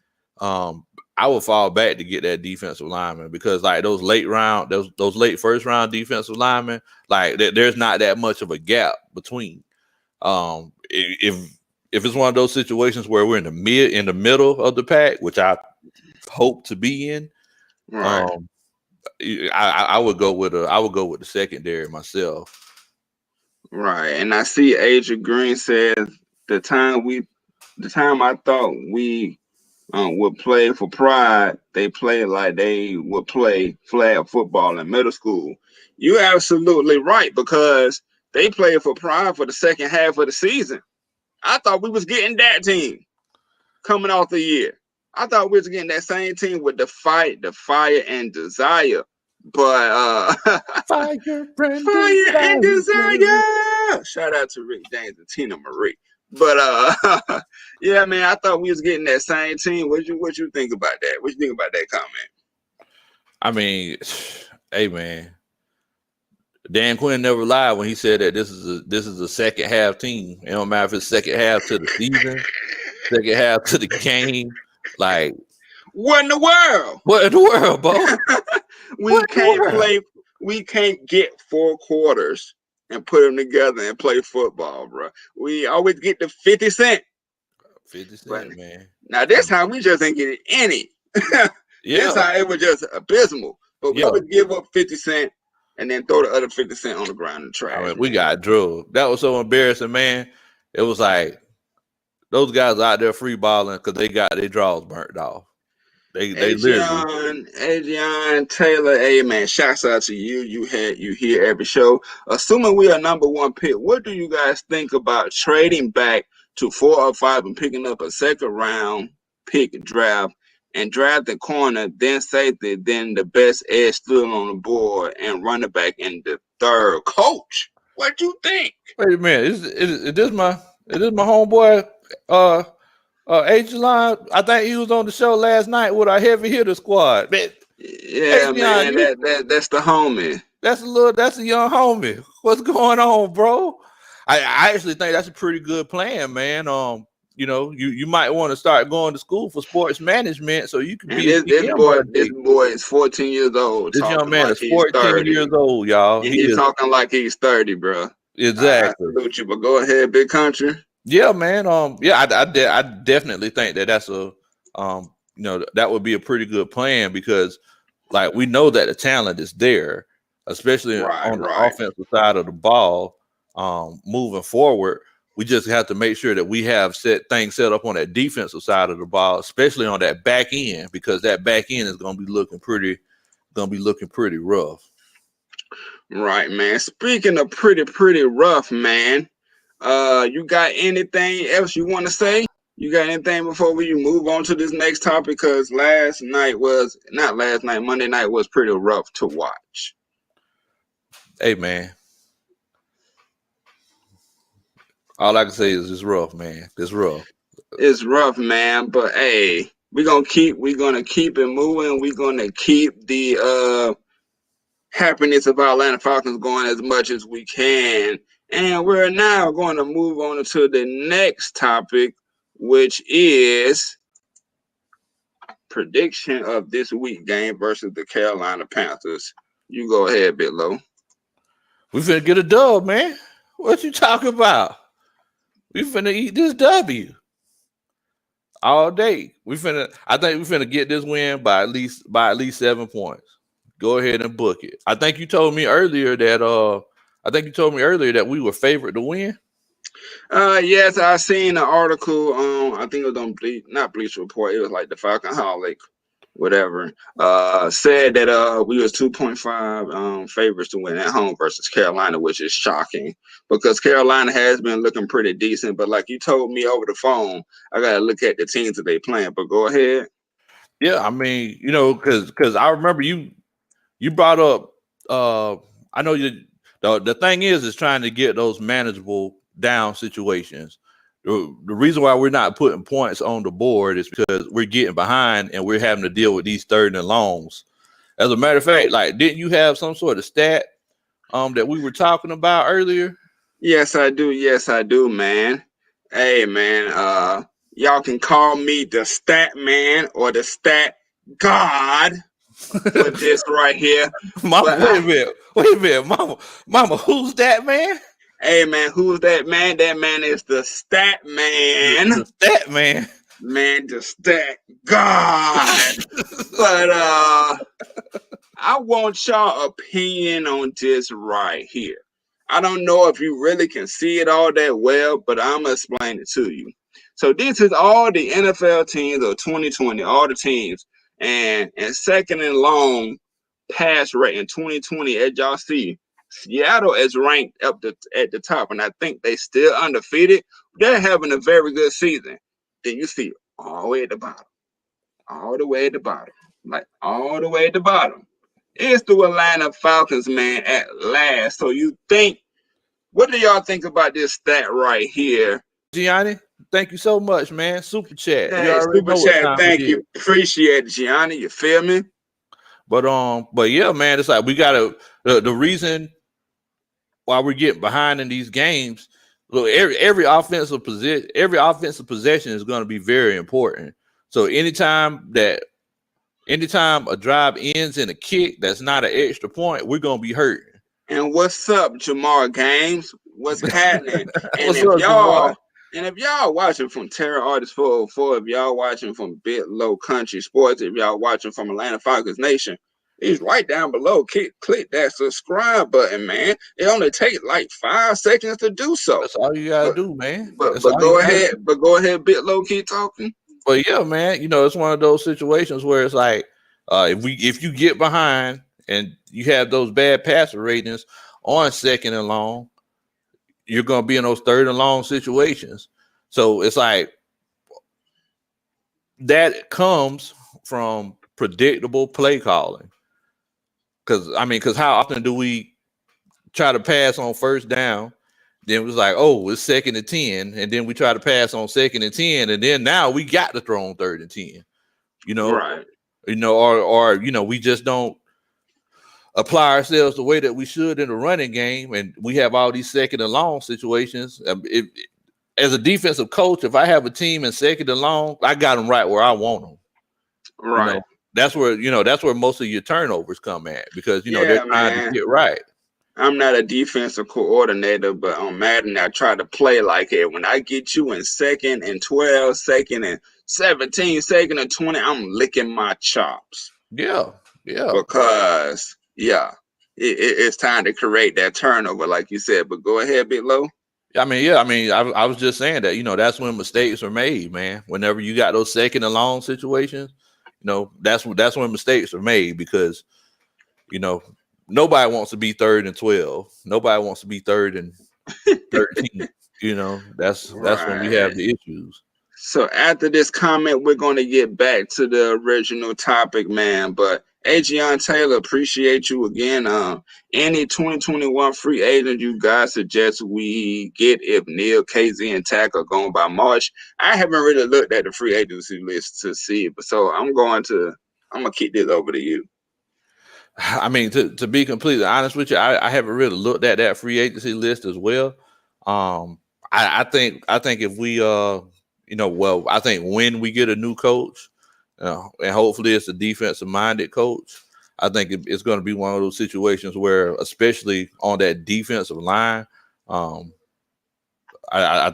I would fall back to get that defensive lineman because like those late first round defensive linemen, like there's not that much of a gap between. If it's one of those situations where we're in the middle of the pack, which I hope to be in, Right. I would go with the secondary myself. Right. And I see Adrian Green says the time I thought we would play for pride, they played like they would play flag football in middle school. You're absolutely right because they played for pride for the second half of the season. I thought we was getting that team coming off the year. I thought we was getting that same team with the fight, the fire, and desire. But Fire and desire. Shout out to Rick James and Tina Marie. But yeah, man, I thought we was getting that same team. What you think about that? What you think about that comment? I mean, hey man, Dan Quinn never lied when he said that this is a second half team. It don't matter if it's second half to the season, second half to the game. Like what in the world? What in the world, bro? We can't get 4 quarters and put them together and play football, bro. We always get the 50 cent. 50 cent, man. Now this time we just ain't getting any. Yeah. This time it was just abysmal. But we would give up 50 cent and then throw the other 50 cent on the ground and trash. I mean, we got drilled. That was so embarrassing, man. It was like those guys out there free balling because they got their draws burnt off. They literally. Adrian Taylor, hey man, shouts out to you. You hear every show. Assuming we are number 1 pick, what do you guys think about trading back to 4 or 5 and picking up a second round pick draft and drafting corner, then safety, then the best edge still on the board and running back in the 3rd? Coach, what you think? Wait a minute, is this my homeboy? ATLiens, I think he was on the show last night with our heavy hitter squad. Yeah, man, that's the homie. That's a young homie. What's going on, bro? I actually think that's a pretty good plan, man. You might want to start going to school for sports management so you can be a GM. This boy is 14 years old. This young man is 14 years old, y'all. He's talking like he's 30, bro. Exactly. I salute you, but go ahead, big country. Yeah, man. I definitely think that's a that would be a pretty good plan because like we know that the talent is there, especially on the offensive side of the ball. Moving forward, we just have to make sure that we have things set up on that defensive side of the ball, especially on that back end, because that back end is going to be looking pretty rough. Right, man. Speaking of pretty rough, man. You got anything else you want to say? You got anything before we move on to this next topic? Because Monday night was pretty rough to watch. Hey, man. All I can say is it's rough, man. It's rough. It's rough, man. But hey, we're gonna keep it moving. We're gonna keep the happiness of our Atlanta Falcons going as much as we can. And we're now going to move on to the next topic, which is prediction of this week game versus the Carolina Panthers. You go ahead, Big Low. We finna get a dub, man. What you talking about? We finna eat this W. all day. I think we finna get this win by at least 7 points. Go ahead and book it. I think you told me earlier that we were favored to win. Yes, I seen an article. I think it was on not Bleach Report. It was like the Falconholic, whatever. Said that we was 2.5 favorites to win at home versus Carolina, which is shocking because Carolina has been looking pretty decent. But like you told me over the phone, I gotta look at the teams that they playing. But go ahead. Yeah, I mean, because I remember you brought up. I know you. The thing is trying to get those manageable down situations. The reason why we're not putting points on the board is because we're getting behind and we're having to deal with these third and longs. As a matter of fact, like, didn't you have some sort of stat that we were talking about earlier? Yes, I do. Yes, I do, man. Hey, man. Y'all can call me the stat man or the stat god for this right here. Mama, wait a minute, mama, who's that man? Hey, man, who's that man? That man is the stat man. The stat man. Man, the stat god. But I want y'all opinion on this right here. I don't know if you really can see it all that well, but I'm going to explain it to you. So this is all the NFL teams of 2020, all the teams. And second and long pass rate in 2020, as y'all see, Seattle is ranked up at the top, and I think they still undefeated. They're having a very good season. Then you see all the way at the bottom, all the way at the bottom, like all the way at the bottom. It's the Atlanta Falcons, man, at last. So you think, what do y'all think about this stat right here? Gianni, thank you so much, man. Super chat. Hey, You already super know what chat, time thank it you. is. Appreciate it, Gianni. You feel me? But yeah, man, it's like we gotta the reason why we're getting behind in these games. Look, every offensive possession is going to be very important. So anytime a drive ends in a kick that's not an extra point, we're gonna be hurting. And what's up, Jamar Games? What's happening? And What's if up, y'all Jamar? and if y'all watching from Terror Artist 404, if y'all watching from Bit Low Country Sports, if y'all watching from Atlanta Falcons Nation, it's right down below. Click that subscribe button, man. It only takes like 5 seconds to do so. That's all you gotta But do, man. but That's but all you go gotta ahead, do. but go ahead, Bit Low, keep talking. But yeah, man, it's one of those situations where it's like, if you get behind and you have those bad passer ratings on second and long, you're gonna be in those third and long situations. So it's like that comes from predictable play calling. Because how often do we try to pass on first down? Then it was like, oh, it's 2nd and 10, and then we try to pass on 2nd and 10, and then now we got to throw on 3rd and 10. Right. Or we just don't apply ourselves the way that we should in the running game, and we have all these 2nd and long situations. As a defensive coach, if I have a team in 2nd and long, I got them right where I want them. Right. That's where most of your turnovers come at, because they're Yeah, trying to man. get right. I'm not a defensive coordinator, but on Madden, I try to play like it. When I get you in 2nd and 12, 2nd and 17, 2nd and 20, I'm licking my chops. Yeah. Because, it's time to create that turnover, like you said. But go ahead, Big Low. I was just saying that, that's when mistakes are made, man. Whenever you got those 2nd and long situations, that's when mistakes are made, because, nobody wants to be 3rd and 12. Nobody wants to be 3rd and 13. That's when we have the issues. So after this comment, we're going to get back to the original topic, man. But Adrian Taylor, appreciate you again. Any 2021 free agent you guys suggest we get if Neil, KZ, and Tack are gone by March? I haven't really looked at the free agency list to see, but so I'm gonna kick this over to you. I mean, to be completely honest with you, I haven't really looked at that free agency list as well. I think if we I think when we get a new coach, and hopefully it's a defensive minded coach, I think it's going to be one of those situations where, especially on that defensive line, I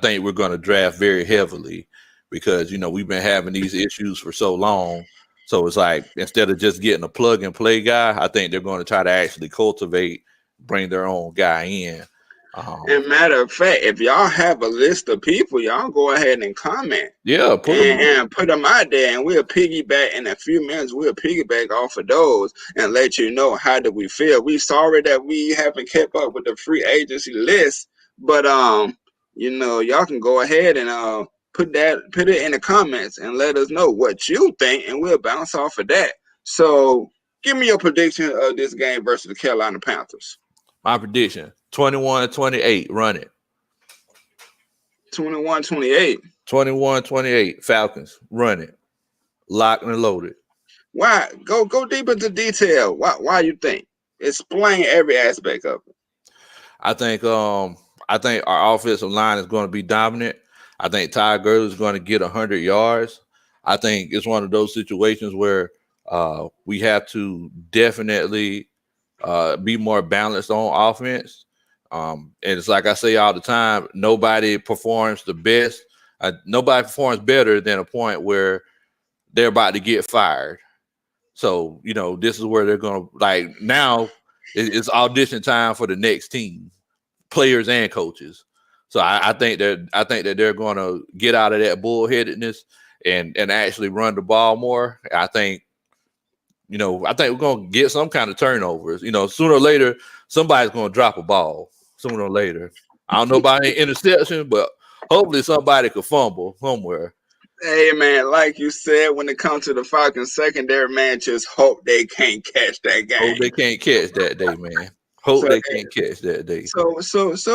think we're going to draft very heavily, because we've been having these issues for so long. So it's like instead of just getting a plug and play guy, I think they're going to try to actually bring their own guy in. And matter of fact, if y'all have a list of people, y'all go ahead and comment. Yeah, put them out there, and we'll piggyback in a few minutes. We'll piggyback off of those and let you know how do we feel. We sorry that we haven't kept up with the free agency list, but y'all can go ahead and put it in the comments and let us know what you think, and we'll bounce off of that. So, give me your prediction of this game versus the Carolina Panthers. My prediction: 21-28. Run it. 21-28. 21-28. Falcons. Run it. Locked and loaded. Why? Go deep into detail. Why you think? Explain every aspect of it. I think our offensive line is going to be dominant. I think Ty Gurley is going to get 100 yards. I think it's one of those situations where we have to definitely be more balanced on offense. And it's like I say all the time, nobody performs the best. Nobody performs better than a point where they're about to get fired. So, this is where they're going to, now it's audition time for the next team, players and coaches. So I think that they're going to get out of that bullheadedness and actually run the ball more. I think we're going to get some kind of turnovers. Sooner or later, somebody's going to drop a ball. Sooner or later. I don't know about any interception, but hopefully somebody could fumble somewhere. Hey, man, like you said, when it comes to the Falcons secondary, man, just hope they can't catch that game. Hope they can't catch that day, man. Hope they can't catch that day. So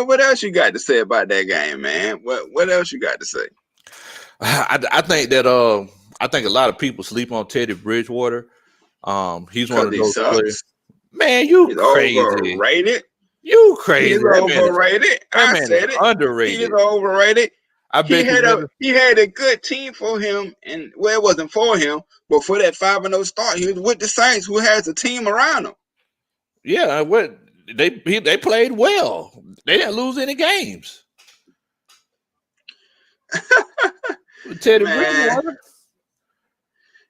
what else you got to say about that game, man? What else you got to say? I think that I think a lot of people sleep on Teddy Bridgewater. He's one of those players. Man, he's crazy. Overrated. You crazy. He's overrated. I said it. Underrated. He's overrated. I bet he had a good team for him, and it wasn't for him, but for that 5-0 start, he was with the Saints, who has a team around him. Yeah, they played well. They didn't lose any games. Teddy Bridgewater.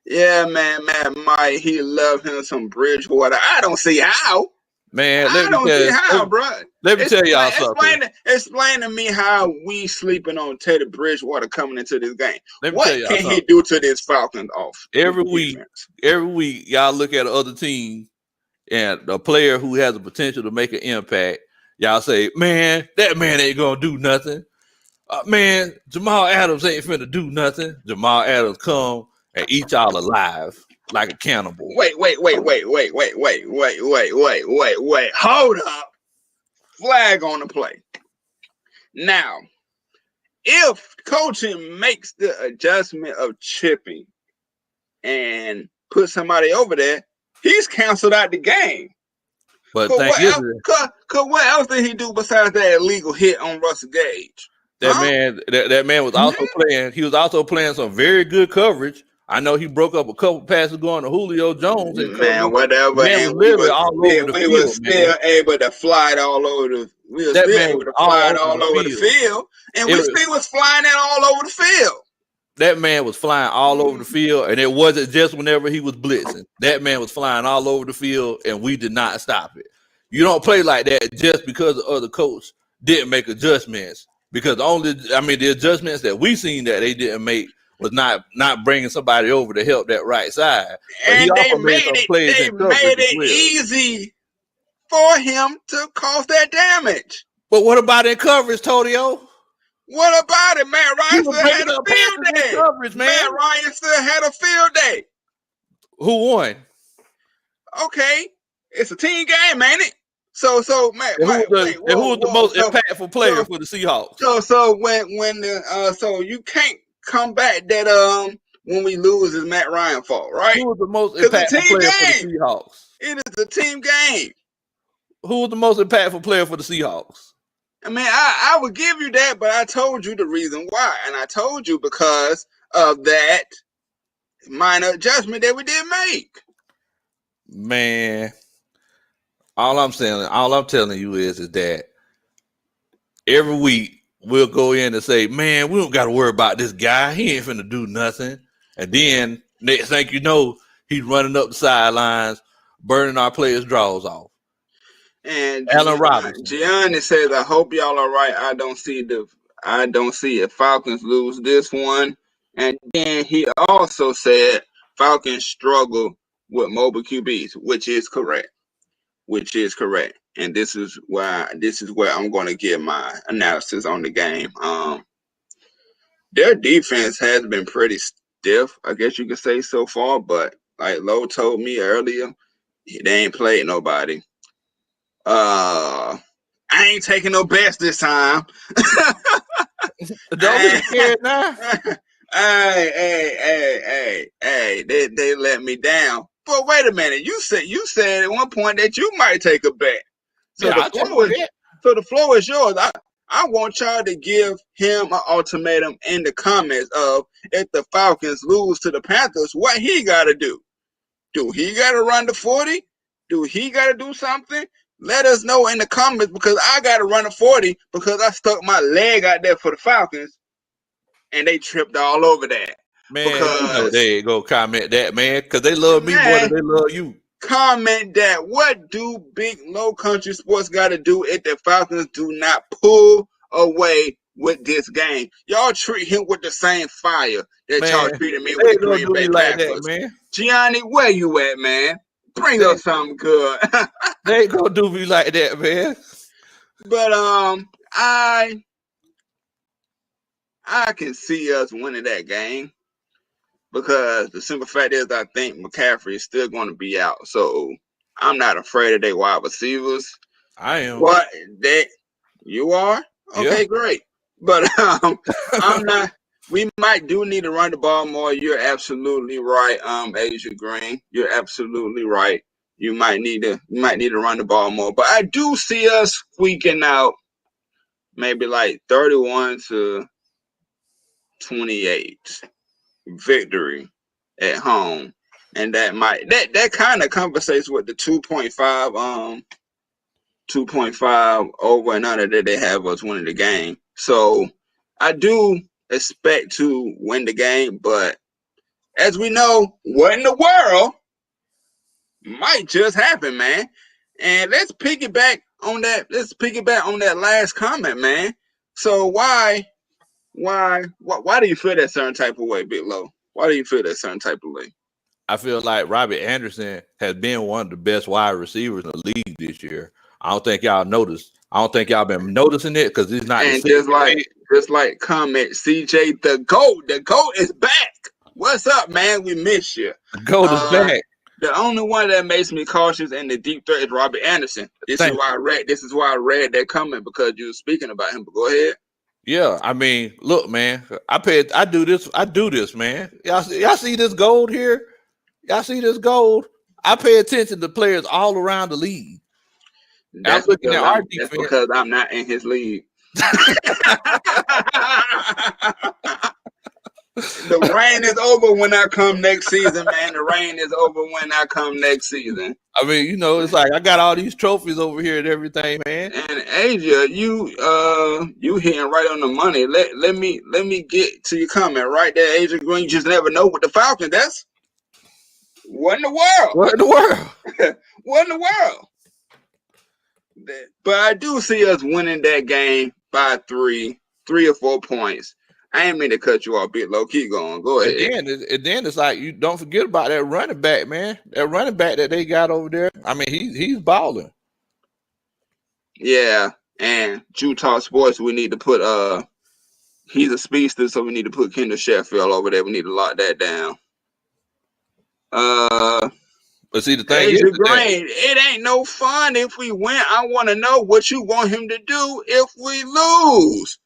Yeah, man, Mike, he loved him some Bridgewater. I don't see how. Man, I don't see how, bro. Let me tell y'all something. Explain to me how we sleeping on Teddy Bridgewater coming into this game. What can he do to this Falcons off? Every week, y'all look at another team and a player who has the potential to make an impact. Y'all say, man, that man ain't gonna do nothing. Man, Jamal Adams ain't finna do nothing. Jamal Adams come and eat y'all alive like a cannibal. Wait. Hold up. Flag on the play. Now, if coaching makes the adjustment of chipping and put somebody over there, he's canceled out the game. But what else did he do besides that illegal hit on Russell Gage? That man was also playing. He was also playing some very good coverage. I know he broke up a couple passes going to Julio Jones. Man, whatever. Man was literally all over the field. We were still able to fly it all over the. We were still able to fly it all over the field, and we still was flying it all over the field. That man was flying all over the field, and it wasn't just whenever he was blitzing. That man was flying all over the field, and we did not stop it. You don't play like that just because the other coach didn't make adjustments. Because the adjustments that we seen that they didn't make was not bringing somebody over to help that right side. And they made it easy for him to cause that damage. But what about in coverage, Todio? What about it? Matt Ryan still had a field day. Matt Ryan still had a field day. Who won? Okay, it's a team game, ain't it? So, Matt, who was the most impactful player for the Seahawks? So you can't come back that when we lose is Matt Ryan's fault, right? Who was the most impactful player for the Seahawks? It is a team game. Who was the most impactful player for the Seahawks? I mean, I would give you that, but I told you the reason why, and I told you because of that minor adjustment that we didn't make. Man. All I'm telling you is that every week we'll go in and say, man, we don't got to worry about this guy. He ain't finna do nothing. And then next thing you know, he's running up the sidelines, burning our players' draws off. And Allen Robinson. Gianni says, "I hope y'all are right. I don't see if Falcons lose this one." And then he also said Falcons struggle with mobile QBs, which is correct. And this is where I'm going to give my analysis on the game. Their defense has been pretty stiff, I guess you could say so far. But like Lo told me earlier, they ain't played nobody. I ain't taking no bets this time. Don't be scared now. Hey, they let me down. But wait a minute, you said at one point that you might take a bet. So Yeah, the floor is yours. I want y'all to give him an ultimatum in the comments of if the Falcons lose to the Panthers, what he gotta do. Do he gotta run the 40? Do he gotta do something? Let us know in the comments, because I gotta run a 40 because I stuck my leg out there for the Falcons and they tripped all over that. Man, you know they ain't gonna comment that, man, because they love me more than they love you. Comment that. What do Big Low Country Sports got to do if the Falcons do not pull away with this game? Y'all treat him with the same fire that y'all treated me with the Green Bay Packers. Man. Gianni, where you at, man? Bring us something good. They ain't gonna do me like that, man. But I can see us winning that game. Because the simple fact is, I think McCaffrey is still going to be out. So I'm not afraid of their wide receivers. I am. What? You are? Okay, great. But I'm not. We might do need to run the ball more. You're absolutely right, Asia Green. You're absolutely right. You might need to run the ball more. But I do see us squeaking out maybe like 31-28. Victory at home, and that kind of compensates with the 2.5 over and under that they have us winning the game. So I do expect to win the game, but as we know, what in the world might just happen, man. And let's piggyback on that last comment, man. So why do you feel that certain type of way, Big Low? Why do you feel that certain type of way? I feel like Robbie Anderson has been one of the best wide receivers in the league this year. I don't think y'all noticed. I don't think y'all been noticing it because he's not. And just like comment, CJ, the GOAT is back. What's up, man? We miss you. The GOAT is back. The only one that makes me cautious in the deep threat is Robbie Anderson. This is why I read that comment, because you were speaking about him. But go ahead. Yeah, I mean, look, man. I do this, man. Y'all see this gold here? Y'all see this gold? I pay attention to players all around the league. That's because I'm not in his league. The rain is over when I come next season, man. The rain is over when I come next season. I mean, it's like I got all these trophies over here and everything, man. And Asia, you hitting right on the money. Let me get to your comment right there, Asia Green. You just never know with the Falcons. That's what in the world? What in the world? What in the world? But I do see us winning that game by 3 or 4 points. I ain't mean to cut you off, Big Low. Keep going. Go ahead. And then it's like, you don't forget about that running back, man. That running back that they got over there. I mean, he's balling. Yeah, and Utah Sports, we need to put he's a speedster, so we need to put Kendall Sheffield over there. We need to lock that down. But see, the thing is, it ain't no fun if we win. I want to know what you want him to do if we lose.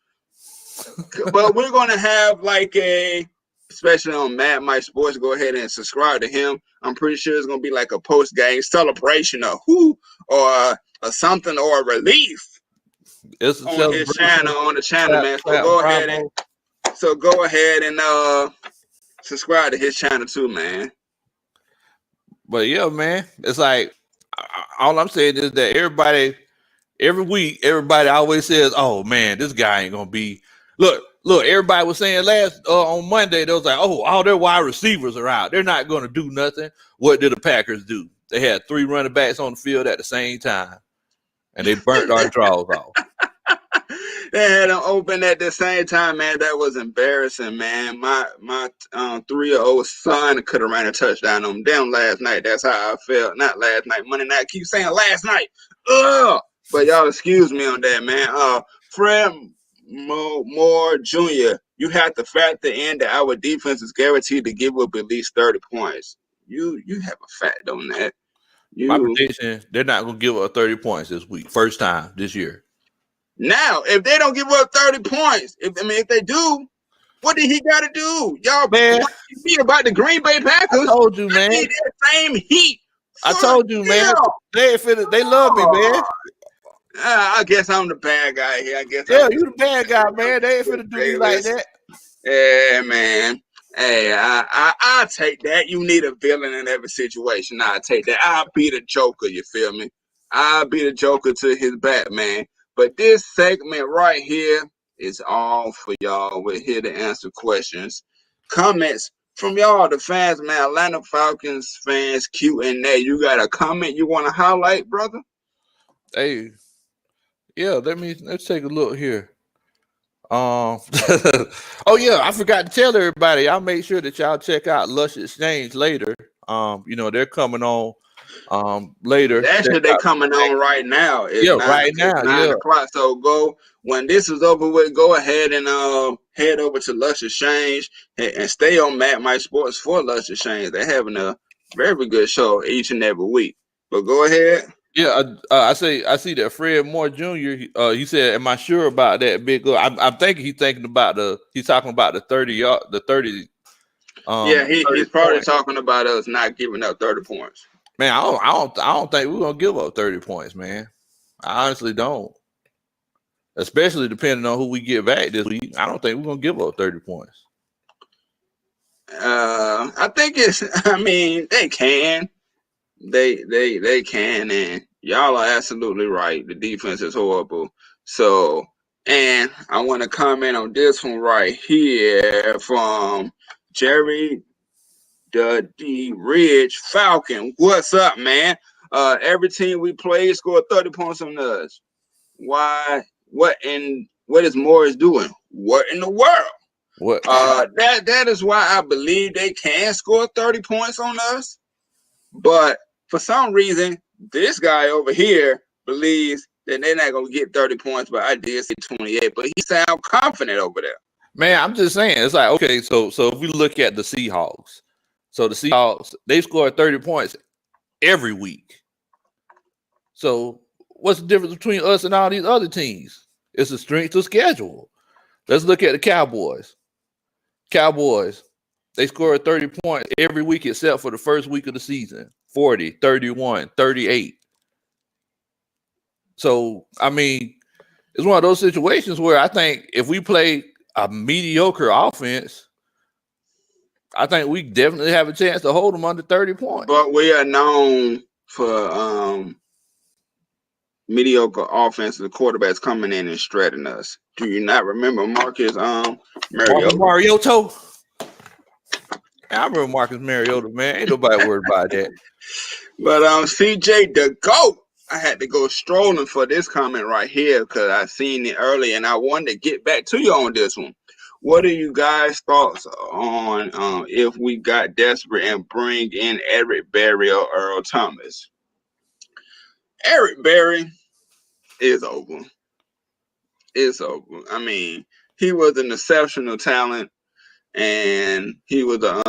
But we're gonna have especially on Mad Mike Sports. Go ahead and subscribe to him. I'm pretty sure it's gonna be like a post game celebration or something, or a relief. It's on his channel, man. So go ahead and subscribe to his channel too, man. But yeah, man, it's like all I'm saying is that everybody every week, everybody always says, "Oh man, this guy ain't gonna be." Look. Everybody was saying on Monday, they was like, "Oh, all their wide receivers are out. They're not gonna do nothing." What did the Packers do? They had 3 running backs on the field at the same time, and they burnt our draws off. They had them open at the same time, man. That was embarrassing, man. My 3-year-old son could have ran a touchdown on them last night. That's how I felt. Not last night, Monday night. I keep saying last night. Ugh. But y'all excuse me on that, man. Fred Moore Jr., you have to factor in that our defense is guaranteed to give up at least 30 points. You have a fact on that. My prediction, they're not going to give up 30 points this week. First time this year. Now, if they don't give up 30 points, if they do, what did he got to do? Y'all man, me about the GreenBay Packers. I told you, man. Need that same heat. I told you, man. They love me, man. I guess I'm the bad guy here. You the bad guy, man. They ain't finna do me like that. Yeah, man. Hey, I'll take that. You need a villain in every situation. I'll take that. I'll be the Joker, you feel me? I'll be the Joker to his Batman. But this segment right here is all for y'all. We're here to answer questions, comments from y'all, the fans, man. Atlanta Falcons fans, Q&A. You got a comment you want to highlight, brother? Hey, yeah, let's take a look here. Oh yeah, I forgot to tell everybody. I'll make sure that y'all check out Lush Exchange later. They're coming on later. Actually, they're coming on right now. Right now. 9 o'clock. So go when this is over with. Go ahead and head over to Lush Exchange and stay on Matt My Sports for Lush Exchange. They're having a very good show each and every week. But go ahead. Yeah, I see that Fred Moore Jr. He said, "Am I sure about that big goal?" I'm thinking he's talking about the 30 yard, the 30. He's probably talking about us not giving up 30 points. Man, I don't think we're gonna give up 30 points, man. I honestly don't. Especially depending on who we get back this week. I don't think we're gonna give up 30 points. I think they can. They can, and y'all are absolutely right. The defense is horrible. So, and I want to comment on this one right here from Jerry the Ridge Falcon. What's up, man? Every team we play scored 30 points on us. Why? What is Morris doing? What in the world? What? That is why I believe they can score 30 points on us. But for some reason, this guy over here believes that they're not going to get 30 points, but I did say 28. But he sounds confident over there. Man, I'm just saying. It's like, okay, so if we look at the Seahawks, they score 30 points every week. So what's the difference between us and all these other teams? It's the strength of schedule. Let's look at the Cowboys. They scored 30 points every week except for the first week of the season. 40, 31, 38. So, it's one of those situations where I think if we play a mediocre offense, I think we definitely have a chance to hold them under 30 points. But we are known for mediocre offense. The quarterbacks coming in and shredding us. Do you not remember Marcus Mariota? I remember Marcus Mariota, man. Ain't nobody worried about that. But CJ the GOAT, I had to go strolling for this comment right here because I seen it early and I wanted to get back to you on this one. What are you guys' thoughts on if we got desperate and bring in Eric Berry or Earl Thomas? Eric Berry is over. It's over. He was an exceptional talent. And he was a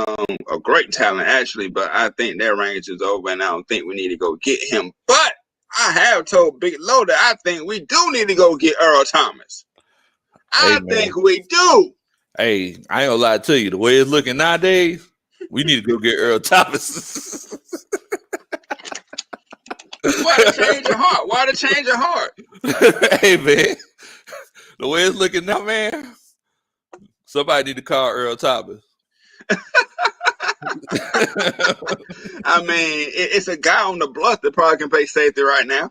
great talent, actually, but I think that range is over, and I don't think we need to go get him. But I have told Big Low that I think we do need to go get Earl Thomas. I think we do. Hey, I ain't gonna lie to you. The way it's looking nowadays, we need to go get Earl Thomas. Why to change your heart? Why to change your heart? Hey, man. The way it's looking now, man. Somebody need to call Earl Thomas. I mean, it's a guy on the bluff that probably can play safety right now.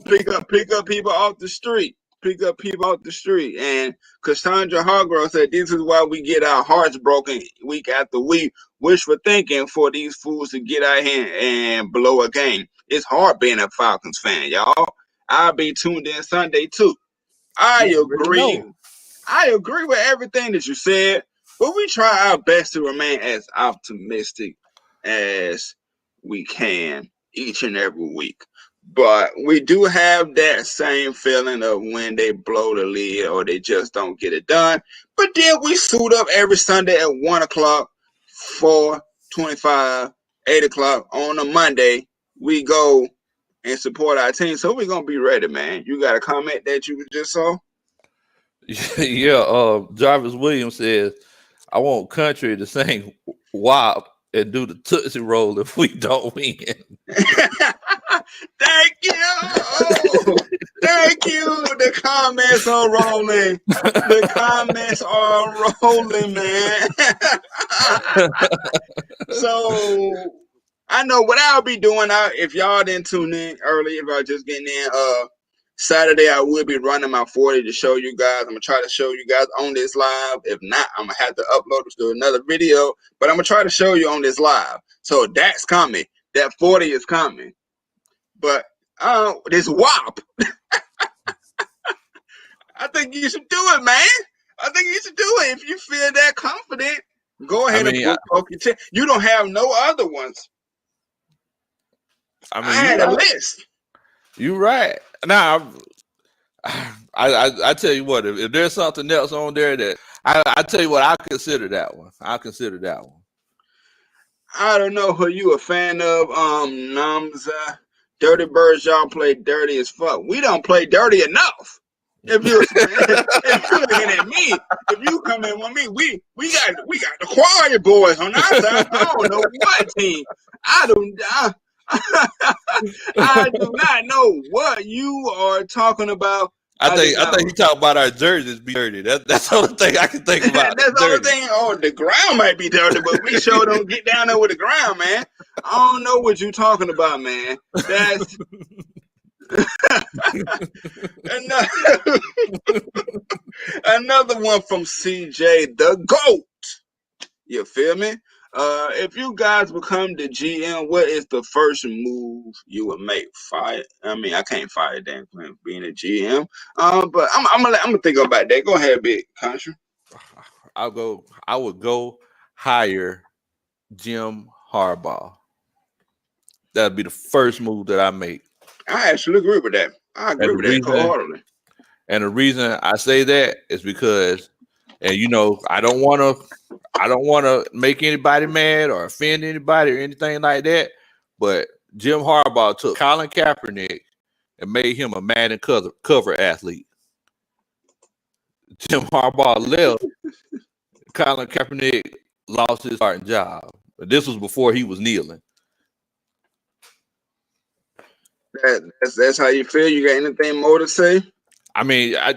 pick up people off the street. Pick up people off the street. And Cassandra Hargrove said, this is why we get our hearts broken week after week. Wishful thinking for these fools to get out here and blow a game. It's hard being a Falcons fan, y'all. I'll be tuned in Sunday, too. I agree with everything that you said, but we try our best to remain as optimistic as we can each and every week. But we do have that same feeling of when they blow the lead or they just don't get it done. But then we suit up every Sunday at 1 o'clock, 4:25, 8 o'clock on a Monday. We go and support our team. So we're going to be ready, man. You got a comment that you just saw? Yeah, Jarvis Williams says, I want country to sing WAP and do the Tootsie Roll if we don't win. Thank you. Oh, thank you. The comments are rolling. The comments are rolling, man. So I know what I'll be doing. If y'all didn't tune in early, if y'all just getting in, Saturday I will be running my 40 to show you guys. I'm gonna try to show you guys on this live. If not, I'm gonna have to upload it to another video. But I'm gonna try to show you on this live. So that's coming. That 40 is coming. But this WAP, I think you should do it, man. I think you should do it. If you feel that confident, go ahead and book your ticket. You don't have no other ones. I had a list. You're right. Now, I tell you what, if there's something else on there that I tell you what, I'll consider that one. I don't know who you a fan of. Namza, Dirty Birds, y'all play dirty as fuck. We don't play dirty enough. If you're looking at me, if you come in with me, we got the quiet boys on our side. I don't know what team. I do not know what you are talking about. I think you talk about our jerseys be dirty. That's the only thing I can think about. That's the only thing. Oh, the ground might be dirty, but we sure don't get down there with the ground, man. I don't know what you're talking about, man. That's another one from CJ, the GOAT. You feel me? If you guys become the GM, what is the first move you would make? Fire? I mean, I can't fire Dan Quinn being a GM. But I'm gonna think about that. Go ahead, big country. I would go hire Jim Harbaugh. That'd be the first move that I make. I actually agree with that. I agree with that wholeheartedly. And the reason I say that is because, and you know, I don't want to make anybody mad or offend anybody or anything like that. But Jim Harbaugh took Colin Kaepernick and made him a Madden cover athlete. Jim Harbaugh left. Colin Kaepernick lost his starting job. But this was before he was kneeling. That's how you feel. You got anything more to say? I mean, I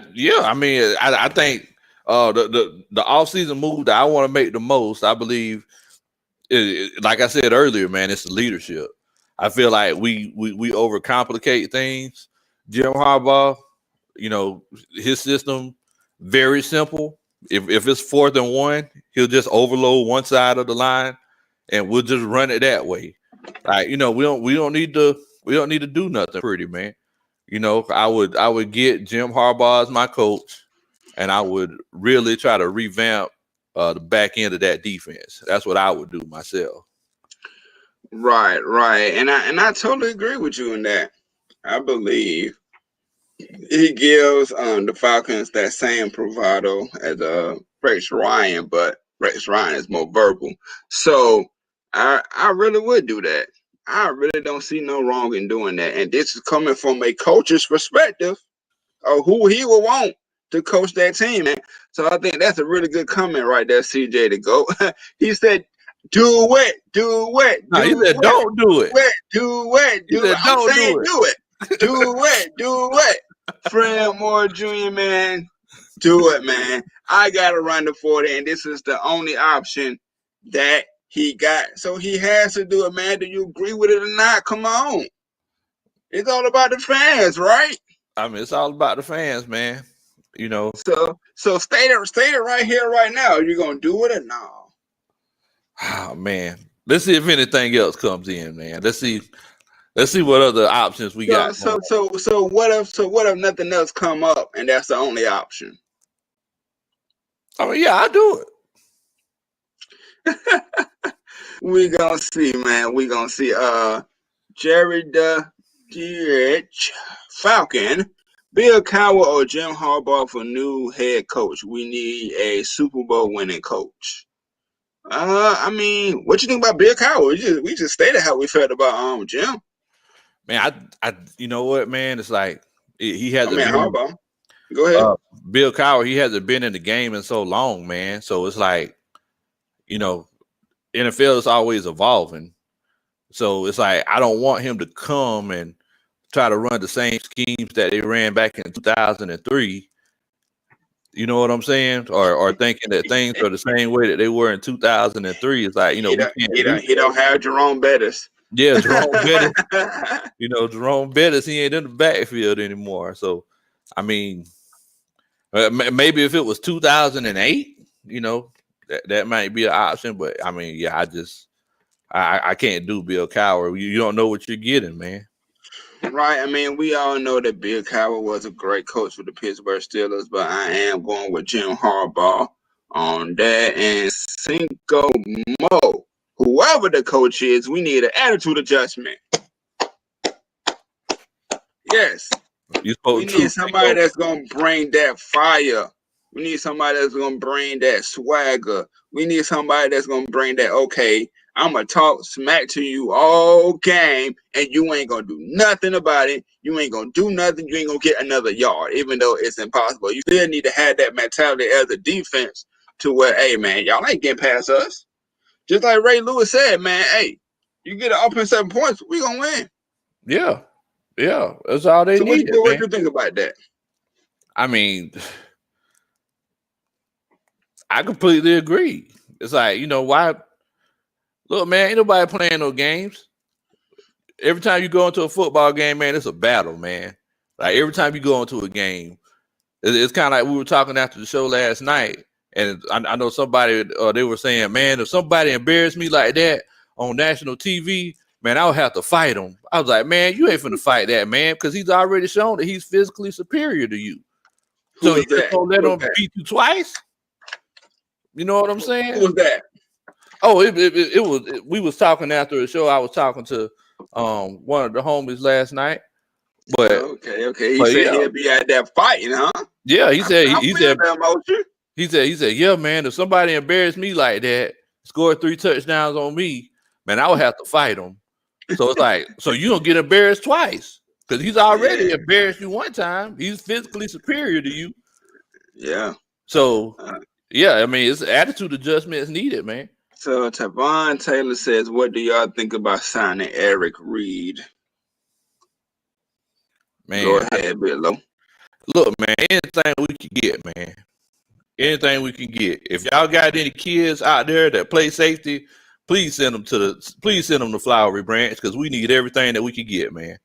think the offseason move that I want to make the most, I believe, like I said earlier, man, it's the leadership. I feel like we overcomplicate things. Jim Harbaugh, you know, his system very simple. If it's 4th and 1, he'll just overload one side of the line, and we'll just run it that way. Like, you know, we don't need to do nothing pretty, man. You know, I would get Jim Harbaugh as my coach, and I would really try to revamp the back end of that defense. That's what I would do myself. Right. And I totally agree with you in that. I believe he gives the Falcons that same bravado as Rex Ryan, but Rex Ryan is more verbal. So I really would do that. I really don't see no wrong in doing that. And this is coming from a coach's perspective of who he will want to coach that team, man. So I think that's a really good comment right there, CJ, to go. He said, do it. No, he said, don't do it. Do it. I'm saying do it. Do it. Fred Moore Jr., man, do it, man. I got to run the 40, and this is the only option that he got. So he has to do it, man. Do you agree with it or not? Come on. It's all about the fans, right? I mean, it's all about the fans, man. You know. So state it right here, right now. Are you gonna do it or no? Oh man. Let's see if anything else comes in, man. Let's see what other options we got going. So what if nothing else come up and that's the only option? Oh yeah, I do it. We gonna see, man. We gonna see. Jerry the Falcon, Bill Cowher or Jim Harbaugh for new head coach. We need a Super Bowl winning coach. I mean, what you think about Bill Cowher? We just stated how we felt about Jim. Man, I you know what, man? It's like he hasn't been. Harbaugh. Go ahead. Bill Cowher, he hasn't been in the game in so long, man. So it's like, you know, NFL is always evolving. So it's like I don't want him to come and try to run the same schemes that they ran back in 2003. You know what I'm saying? Or thinking that things are the same way that they were in 2003. It's like, you know, he don't have Jerome Bettis. Yeah, Jerome Bettis. You know, Jerome Bettis, he ain't in the backfield anymore. So, I mean, maybe if it was 2008, you know, that might be an option. But I mean, yeah, I can't do Bill Cowher. You don't know what you're getting, man. Right. I mean, we all know that Bill Cowher was a great coach for the Pittsburgh Steelers, but I am going with Jim Harbaugh on that. And Cinco Mo, whoever the coach is, we need an attitude adjustment. Yes. We need somebody that's going to bring that fire. We need somebody that's going to bring that swagger. We need somebody that's going to bring that, okay, I'm going to talk smack to you all game, and you ain't going to do nothing about it. You ain't going to do nothing. You ain't going to get another yard, even though it's impossible. You still need to have that mentality as a defense to where, hey, man, y'all ain't getting past us. Just like Ray Lewis said, man, hey, you get an offense 7 points, we going to win. Yeah. Yeah, that's all they need. What do you think about that? I mean, I completely agree. It's like, you know, why? Look, man, ain't nobody playing no games. Every time you go into a football game, man, it's a battle, man. Like every time you go into a game, it's kind of like we were talking after the show last night, and I know somebody they were saying, man, if somebody embarrassed me like that on national TV, man, I would have to fight him. I was like, man, you ain't finna fight that man because he's already shown that he's physically superior to you. So you just gonna let him beat you twice? You know what I'm saying? Who was that? Oh, it was. We was talking after the show. I was talking to one of the homies last night. But okay. He said he'll be out there fighting, huh? Yeah, he said he said, yeah, man, if somebody embarrassed me like that, scored 3 touchdowns on me, man, I would have to fight him. So it's like, so you don't get embarrassed twice because he's already embarrassed you one time. He's physically superior to you. Yeah. So yeah, I mean, it's attitude adjustment is needed, man. So Tavon Taylor says, what do y'all think about signing Eric Reed? Man, go ahead, Billo. Look, man, anything we can get, man. Anything we can get. If y'all got any kids out there that play safety, please send them to Flowery Branch because we need everything that we can get, man.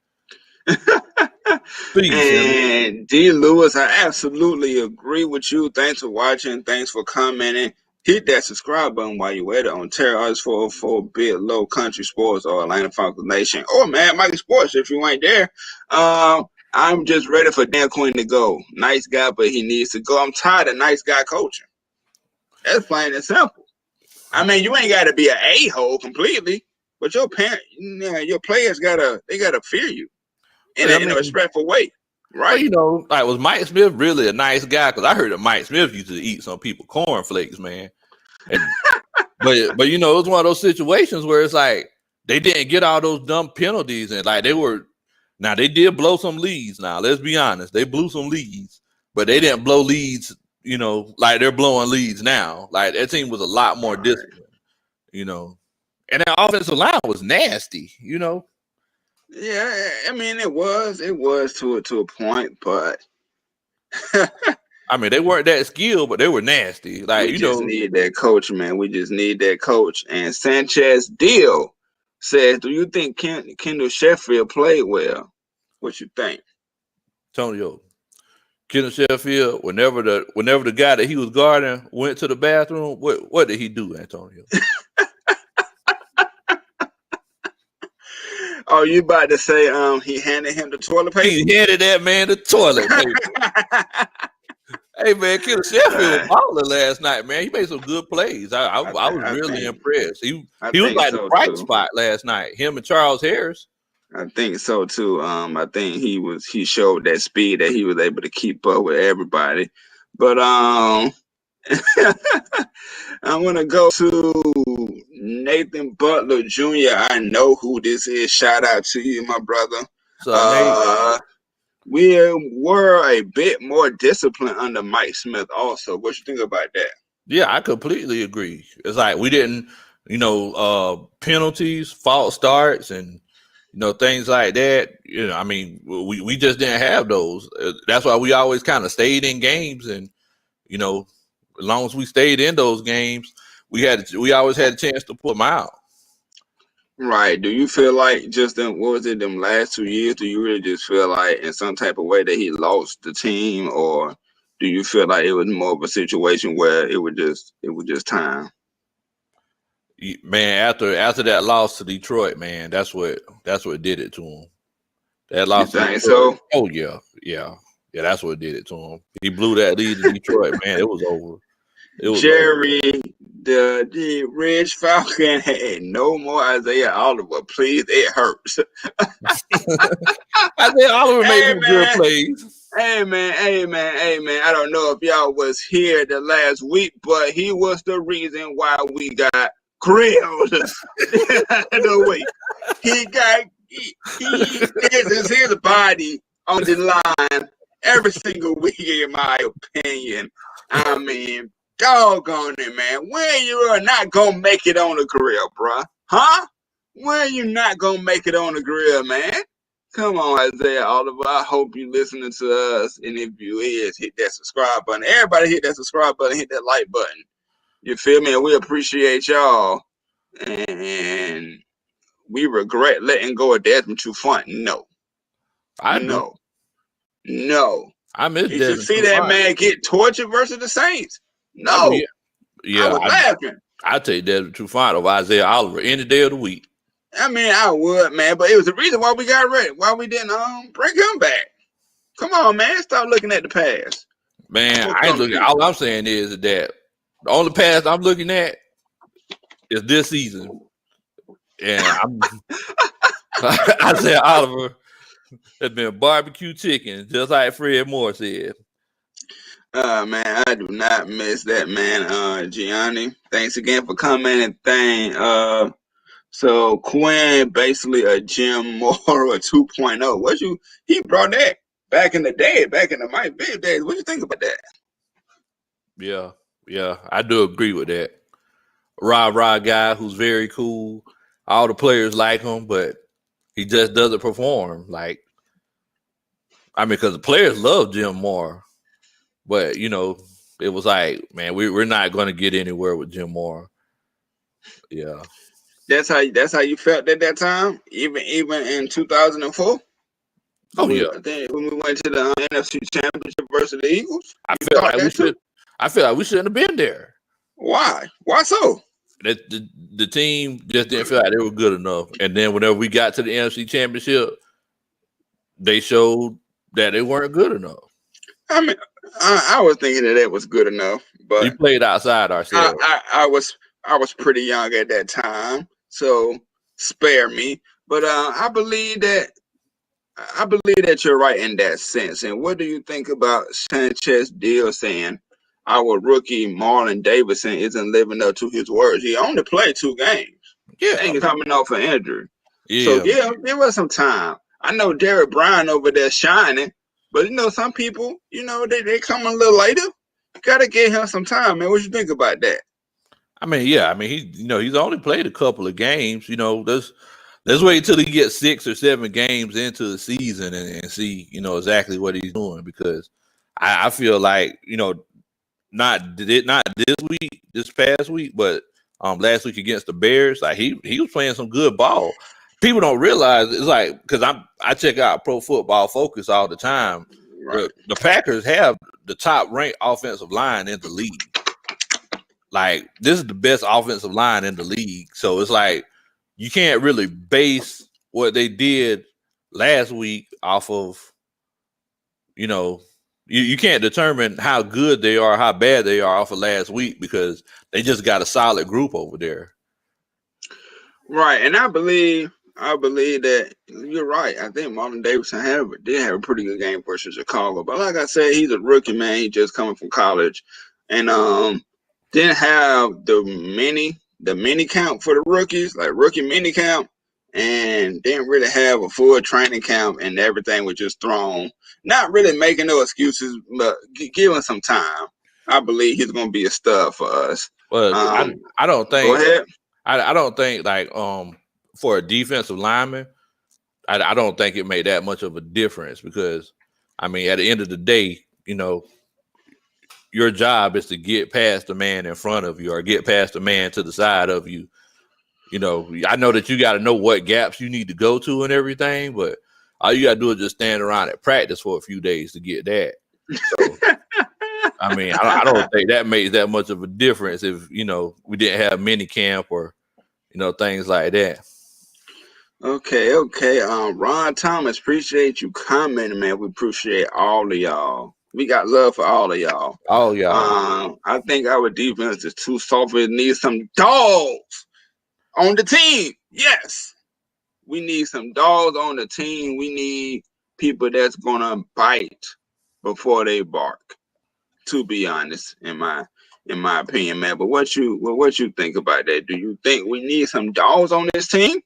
And D. Lewis, I absolutely agree with you. Thanks for watching. Thanks for commenting. Hit that subscribe button while you're at it on Terror 404 Big Low Country Sports or Atlanta Falcons Nation or Mad Mikey Sports if you ain't there. I'm just ready for Dan Quinn to go. Nice guy, but he needs to go. I'm tired of nice guy coaching. That's plain and simple. I mean, you ain't got to be an a-hole completely, but your players gotta fear you in a respectful way, right? Well, you know, like was Mike Smith really a nice guy? Because I heard that Mike Smith used to eat some people cornflakes, man. And, but you know, it was one of those situations where it's like they didn't get all those dumb penalties, and like they did blow some leads. Now let's be honest, they blew some leads, but they didn't blow leads. You know, like they're blowing leads now. Like that team was a lot more disciplined. You know, and that offensive line was nasty. You know. Yeah, I mean it was to a point, but I mean, they weren't that skilled, but they were nasty. Like, We you just know, need that coach, man. We just need that coach. And Sanchez Deal says, "Do you think Kendall Sheffield played well? What you think?" Antonio, Kenneth Sheffield, whenever the guy that he was guarding went to the bathroom, what did he do, Antonio? Oh, you about to say he handed him the toilet paper? He handed that man the toilet paper. Hey man, Kenneth Sheffield was balling last night, man. He made some good plays. I was really impressed. He was think like so the bright too. spot last night. Him and Charles Harris. I think so too. I think he showed that speed that he was able to keep up with everybody. But I want to go to Nathan Butler Jr. I know who this is. Shout out to you, my brother. So Nate, We were a bit more disciplined under Mike Smith also. What you think about that? yeah, I completely agree. It's like we didn't, penalties, false starts, and things like that. I mean, we just didn't have those. That's why we always kind of stayed in games, and as long as we stayed in those games, we always had a chance to pull them out. Right. Do you feel like just them last 2 years? Do you really just feel like in some type of way that he lost the team, or do you feel like it was more of a situation where it was just time? Man, after that loss to Detroit, man, that's what did it to him. That loss to Detroit. So? Oh yeah, that's what did it to him. He blew that lead to Detroit, man. It was over. Jerry, the Ridge Falcon had no more Isaiah Oliver. Please, it hurts. Isaiah Oliver made some good plays. Hey man. I don't know if y'all was here the last week, but he was the reason why we got grilled the week. This is his body on the line every single week, in my opinion. I mean, doggone it, man. When you are not gonna make it on the grill, bruh? Huh? When you not gonna make it on the grill, man? Come on, Isaiah Oliver. I hope you listening to us. And if you is, hit that subscribe button. Everybody hit that subscribe button, hit that like button. You feel me? And we appreciate y'all. And we regret letting go of Desmond Trufant. No. I know. No. I miss you Desmond should see Trufant. That man get tortured versus the Saints. No. I mean, yeah, I was laughing. I take Desmond Trufant over Isaiah Oliver any day of the week. I mean, I would, man, but it was the reason why we got ready, why we didn't bring him back. Come on, man, stop looking at the past. Man, I ain't looking. All I'm saying is that the only past I'm looking at is this season, and Isaiah Oliver has been barbecue chicken, just like Fred Moore said. Man, I do not miss that, man. Gianni, thanks again for coming and So Quinn, basically a Jim Moore 2.0. He brought that back in the day, back in the Mike Big days. What you think about that? Yeah, I do agree with that. Rah guy who's very cool. All the players like him, but he just doesn't perform. Because the players love Jim Moore, but it was like, man, we're not going to get anywhere with Jim Moore. Yeah. That's how you felt at that time, even in 2004. Oh yeah. When we went to the NFC Championship versus the Eagles, I feel like we shouldn't have been there. Why? Why so? That the team just didn't feel like they were good enough, and then whenever we got to the NFC Championship, they showed that they weren't good enough. I mean, I was thinking that was good enough, but we played outside ourselves. I was pretty young at that time. So spare me, but I believe that you're right in that sense. And what do you think about Sanchez Deal saying our rookie Marlon Davidson isn't living up to his words? He only played 2 games. Yeah, he's coming off an injury. Yeah. So give us some time. I know Derek Bryan over there shining, but some people, they come a little later. You gotta give him some time, man. What you think about that? He's only played a couple of games. Let's wait till he gets 6 or 7 games into the season and see, exactly what he's doing. Because I feel like, not this past week, but last week against the Bears, like he was playing some good ball. People don't realize it's like, because I check out Pro Football Focus all the time. Right. The Packers have the top ranked offensive line in the league. Like, this is the best offensive line in the league. So it's like you can't really base what they did last week off of, you can't determine how good they are, how bad they are off of last week, because they just got a solid group over there. Right, and I believe that you're right. I think Marlon Davidson did have a pretty good game versus Chicago. But like I said, he's a rookie, man. He just coming from college, and didn't have the mini camp for the rookies, like rookie mini camp, and didn't really have a full training camp, and everything was just thrown. Not really making no excuses, but giving some time. I believe he's going to be a stud for us. Well, I don't think. Go ahead. I don't think, like, for a defensive lineman, I don't think it made that much of a difference, because, I mean, at the end of the day, your job is to get past the man in front of you, or get past the man to the side of you. I know that you got to know what gaps you need to go to and everything, but all you got to do is just stand around at practice for a few days to get that. So, I mean, I don't think that makes that much of a difference if, we didn't have mini camp or, things like that. Okay. Ron Thomas, appreciate you commenting, man. We appreciate all of y'all. We got love for all of y'all. All y'all. I think our defense is too soft. It needs some dogs on the team. Yes. We need some dogs on the team. We need people that's gonna bite before they bark, to be honest, in my opinion, man. But what you think about that? Do you think we need some dogs on this team?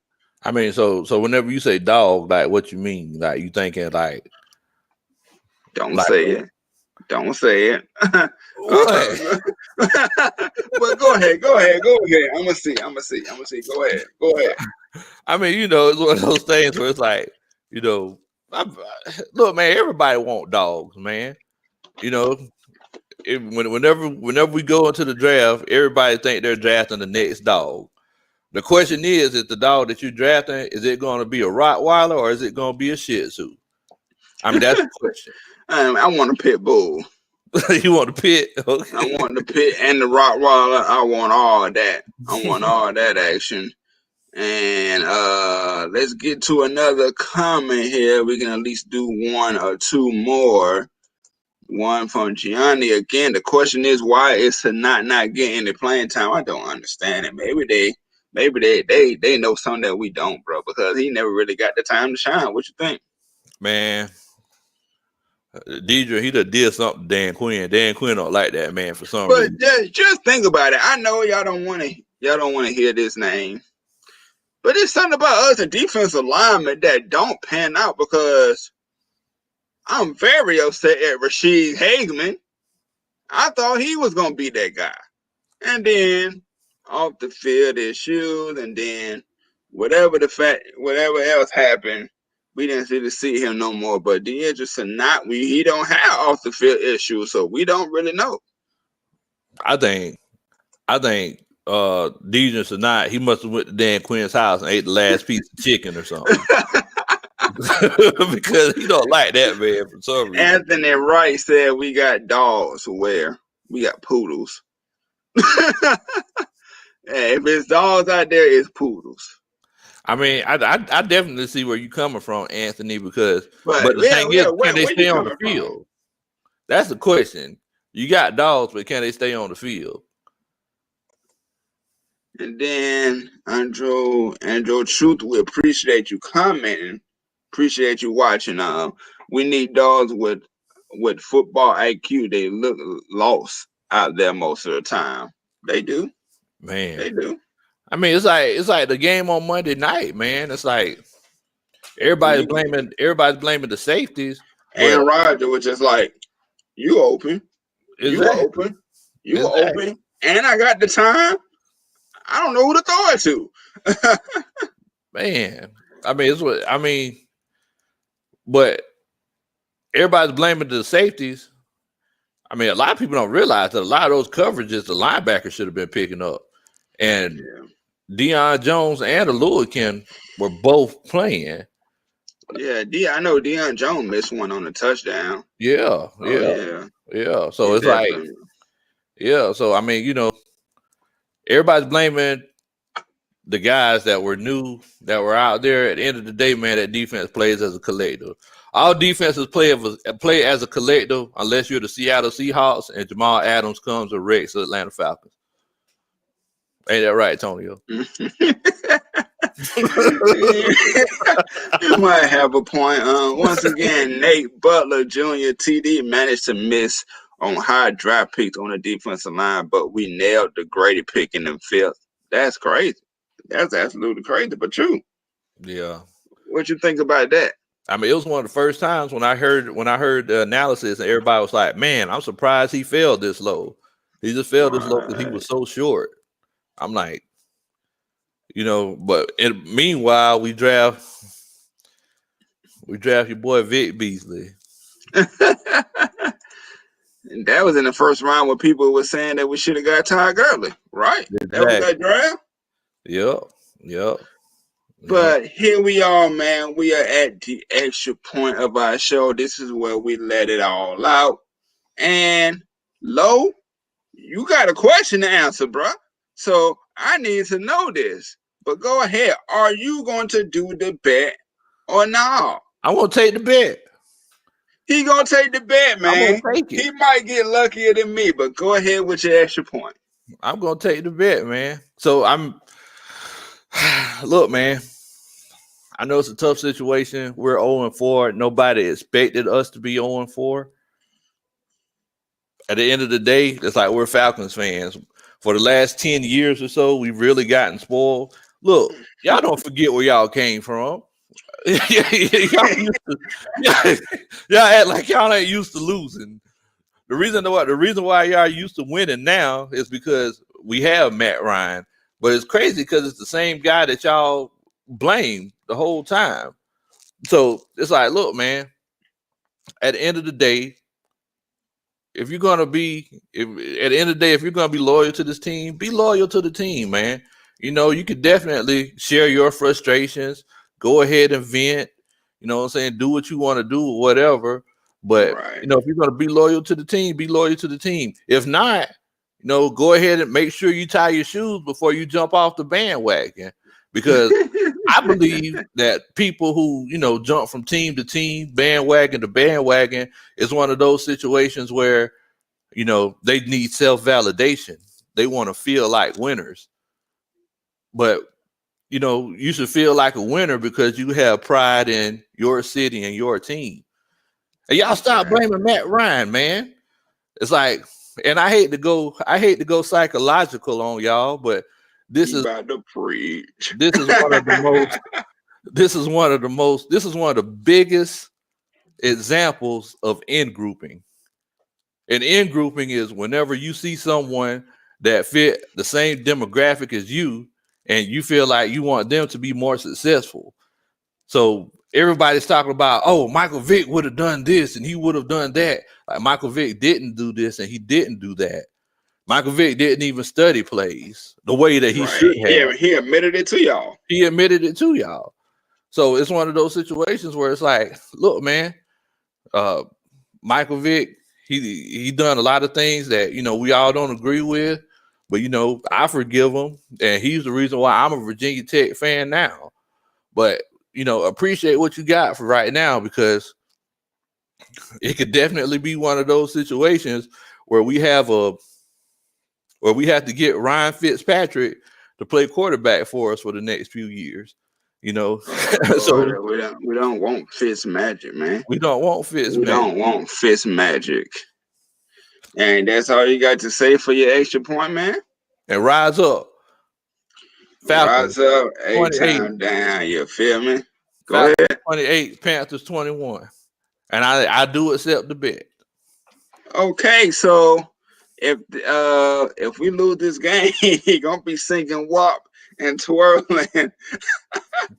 I mean, so whenever you say dog, like, what you mean? Like, you thinking like? Don't say it. Don't say it. What? But go ahead. I'm gonna see. Go ahead. I mean, it's one of those things where it's like, look, man, everybody want dogs, man. Whenever we go into the draft, everybody think they're drafting the next dog. The question is the dog that you're drafting, is it going to be a Rottweiler or is it going to be a Shih Tzu? I mean, that's the question. I want a pit bull. You want the pit? Okay. I want the pit and the Rottweiler. I want all that. I want all that action. And let's get to another comment here. We can at least do one or two more. One from Gianni again. The question is, why is Sanat not getting the playing time? I don't understand it. Maybe they know something that we don't, bro. Because he never really got the time to shine. What you think, man? Deidre, he did something to Dan Quinn. Dan Quinn don't like that man for some reason. But just think about it. I know y'all don't want to hear this name, but it's something about us, a defensive lineman, that don't pan out, because I'm very upset at Rashid Hageman. I thought he was going to be that guy. And then off the field issues, and then whatever else happened, we didn't see him no more. But he don't have off the field issues, so we don't really know. I think Dejan Sanat, he must have went to Dan Quinn's house and ate the last piece of chicken or something. Because he don't like that man for some reason. Anthony Wright said we got dogs. Where? We got poodles. Hey, if it's dogs out there, it's poodles. I mean, I definitely see where you're coming from, Anthony, because but the thing is, can they stay on the field? That's the question. You got dogs, but can they stay on the field? And then Andrew Truth, we appreciate you commenting. Appreciate you watching. We need dogs with football IQ. They look lost out there most of the time. They do. Man. They do. I mean, it's like the game on Monday night, man. It's like everybody's blaming the safeties. And Roger was just like, you open. Exactly. You open. And I got the time. I don't know who to throw it to. Man. But everybody's blaming the safeties, I mean, a lot of people don't realize that a lot of those coverages the linebackers should have been picking up. And Deion Jones and Alewikin were both playing. Yeah, I know Deion Jones missed one on the touchdown. Yeah. So it's like, so I mean, everybody's blaming the guys that were new, that were out there. At the end of the day, man, that defense plays as a collective. All defenses play as a collective unless you're the Seattle Seahawks and Jamal Adams comes and wrecks the Atlanta Falcons. Ain't that right, Tonio? You might have a point. Once again, Nate Butler Jr. TD managed to miss on high draft picks on the defensive line, but we nailed the Grady pick in the fifth. That's crazy. That's absolutely crazy, but true. Yeah. What you think about that? I mean, it was one of the first times when I heard the analysis, and everybody was like, "Man, I'm surprised he fell this low. He just fell this low because he was so short." I'm like, but meanwhile, we draft your boy Vic Beasley. And that was in the first round where people were saying that we should have got Ty Gurley, right? Exactly. That was that draft. Yep. But here we are, man. We are at the extra point of our show. This is where we let it all out. And Lo, you got a question to answer, bro. So I need to know this. But go ahead. Are you going to do the bet or not? I want to take the bet. He gonna take the bet, man. I'm gonna take it. He might get luckier than me, but go ahead with your extra point. I'm gonna take the bet, man. So look, man. I know it's a tough situation. We're 0-4. Nobody expected us to be 0-4. At the end of the day, it's like we're Falcons fans. For the last 10 years or so, we've really gotten spoiled. Look, y'all don't forget where y'all came from. Y'all act like y'all ain't used to losing. The reason why y'all used to winning now is because we have Matt Ryan. But it's crazy because it's the same guy that y'all blame the whole time. So it's like, look, man, at the end of the day, if you're gonna be loyal to this team, be loyal to the team, man. You could definitely share your frustrations, go ahead and vent, what I'm saying, do what you want to do or whatever. But if you're gonna be loyal to the team, be loyal to the team. If not, go ahead and make sure you tie your shoes before you jump off the bandwagon. Because I believe that people who, jump from team to team, bandwagon to bandwagon is one of those situations where, they need self-validation. They want to feel like winners. But, you should feel like a winner because you have pride in your city and your team. And y'all stop blaming Matt Ryan, man. It's like, and I hate to go psychological on y'all, but this is about to preach. This is one of the biggest examples of in grouping. And in grouping is whenever you see someone that fit the same demographic as you, and you feel like you want them to be more successful. So everybody's talking about, oh, Michael Vick would have done this and he would have done that. Like Michael Vick didn't do this and he didn't do that. Michael Vick didn't even study plays the way that he should have. He admitted it to y'all. So it's one of those situations where it's like, look, man, Michael Vick, he done a lot of things that, we all don't agree with, but, I forgive him. And he's the reason why I'm a Virginia Tech fan now. But, appreciate what you got for right now, because it could definitely be one of those situations where we have to get Ryan Fitzpatrick to play quarterback for us for the next few years. So we don't want Fitz magic, man. We don't want Fitz magic. And that's all you got to say for your extra point, man. And rise up. Falcons, rise up, 8 down. You feel me? Go ahead. 28, Panthers 21. And I do accept the bet. Okay, so if we lose this game, he gonna be singing WAP and twirling.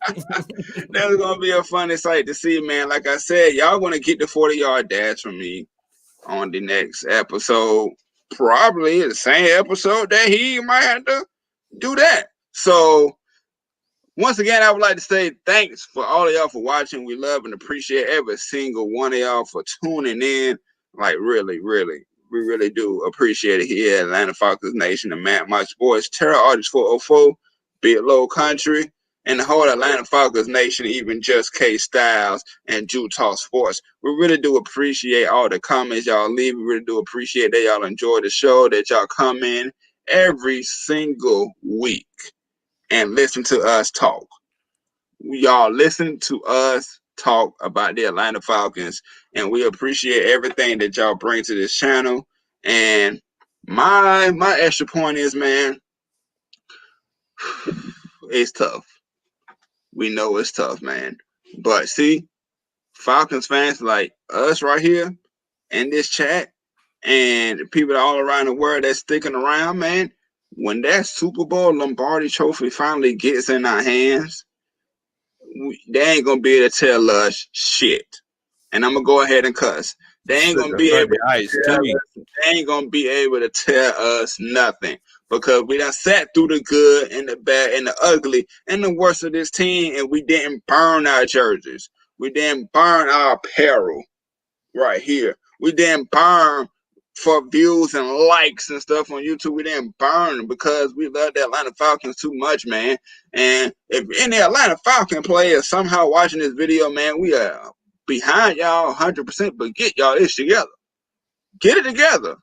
That's gonna be a funny sight to see, man. Like I said, y'all gonna get the 40-yard dash from me. on the next episode. Probably the same episode that he might have to do that. So once again, I would like to say thanks for all of y'all for watching. We love and appreciate every single one of y'all for tuning in. Like really, really, we really do appreciate it here at Atlanta Falcons Nation and Matt My Sports, Terror Artist 404, Big Low Country, and the whole Atlanta Falcons Nation, even Just K Styles and Utah Sports. We really do appreciate all the comments y'all leave. We really do appreciate that y'all enjoy the show, that y'all come in every single week and listen to us talk. Y'all listen to us talk about the Atlanta Falcons, and we appreciate everything that y'all bring to this channel. And my extra point is, man, it's tough. We know it's tough, man. But see, Falcons fans like us right here in this chat and people all around the world that's sticking around, man, when that Super Bowl Lombardi trophy finally gets in our hands, they ain't gonna be able to tell us shit. And I'm gonna go ahead and cuss. They ain't gonna be able to tell us nothing, because we done sat through the good and the bad and the ugly and the worst of this team, and we didn't burn our jerseys. We didn't burn our apparel right here. We didn't burn for views and likes and stuff on YouTube. We didn't burn because we love the Atlanta Falcons too much, man. And if any Atlanta Falcon player somehow watching this video, man, we are behind y'all 100%, but get y'all this together. Get it together.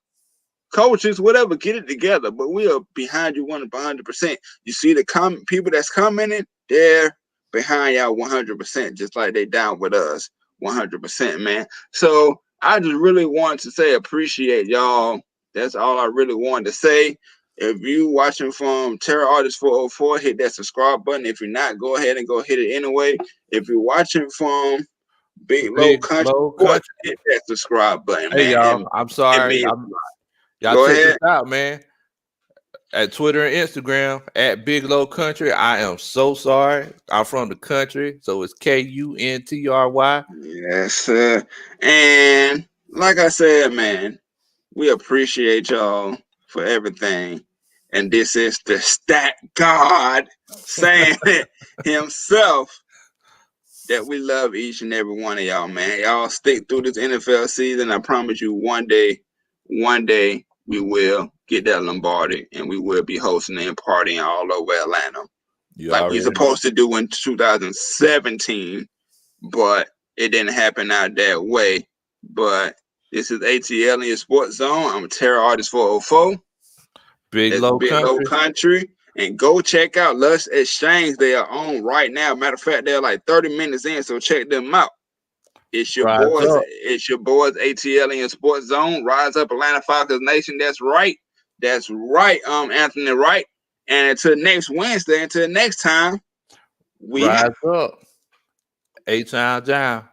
Coaches, whatever, get it together. But we are behind you 100%. You see the people that's commenting, they're behind y'all 100%, just like they down with us 100%, man. So I just really want to say appreciate y'all. That's all I really wanted to say. If you watching from Terror Artist 404, hit that subscribe button. If you're not, go ahead and go hit it anyway. If you're watching from Big Low Country, hit that subscribe button, man. Hey, y'all, I'm sorry. Y'all check this out, man. At Twitter and Instagram, at Big Low Country. I am so sorry. I'm from the country, so it's KUNTRY. Yes, sir. And like I said, man, we appreciate y'all for everything. And this is the stat god saying it himself that we love each and every one of y'all, man. Y'all stick through this NFL season. I promise you one day we will get that Lombardi and we will be hosting and partying all over Atlanta. Like we supposed to do in 2017, but it didn't happen out that way. But this is ATLiens Sports Zone. I'm a Terror Artist 404. Big Low Country. And go check out Lust Exchange. They are on right now. Matter of fact, they're like 30 minutes in, so check them out. It's your boys. It's your boys, ATLiens Sports Zone. Rise up, Atlanta Falcons Nation. That's right. That's right, Anthony Wright. And until next Wednesday, until next time, we rise up. A-Town down.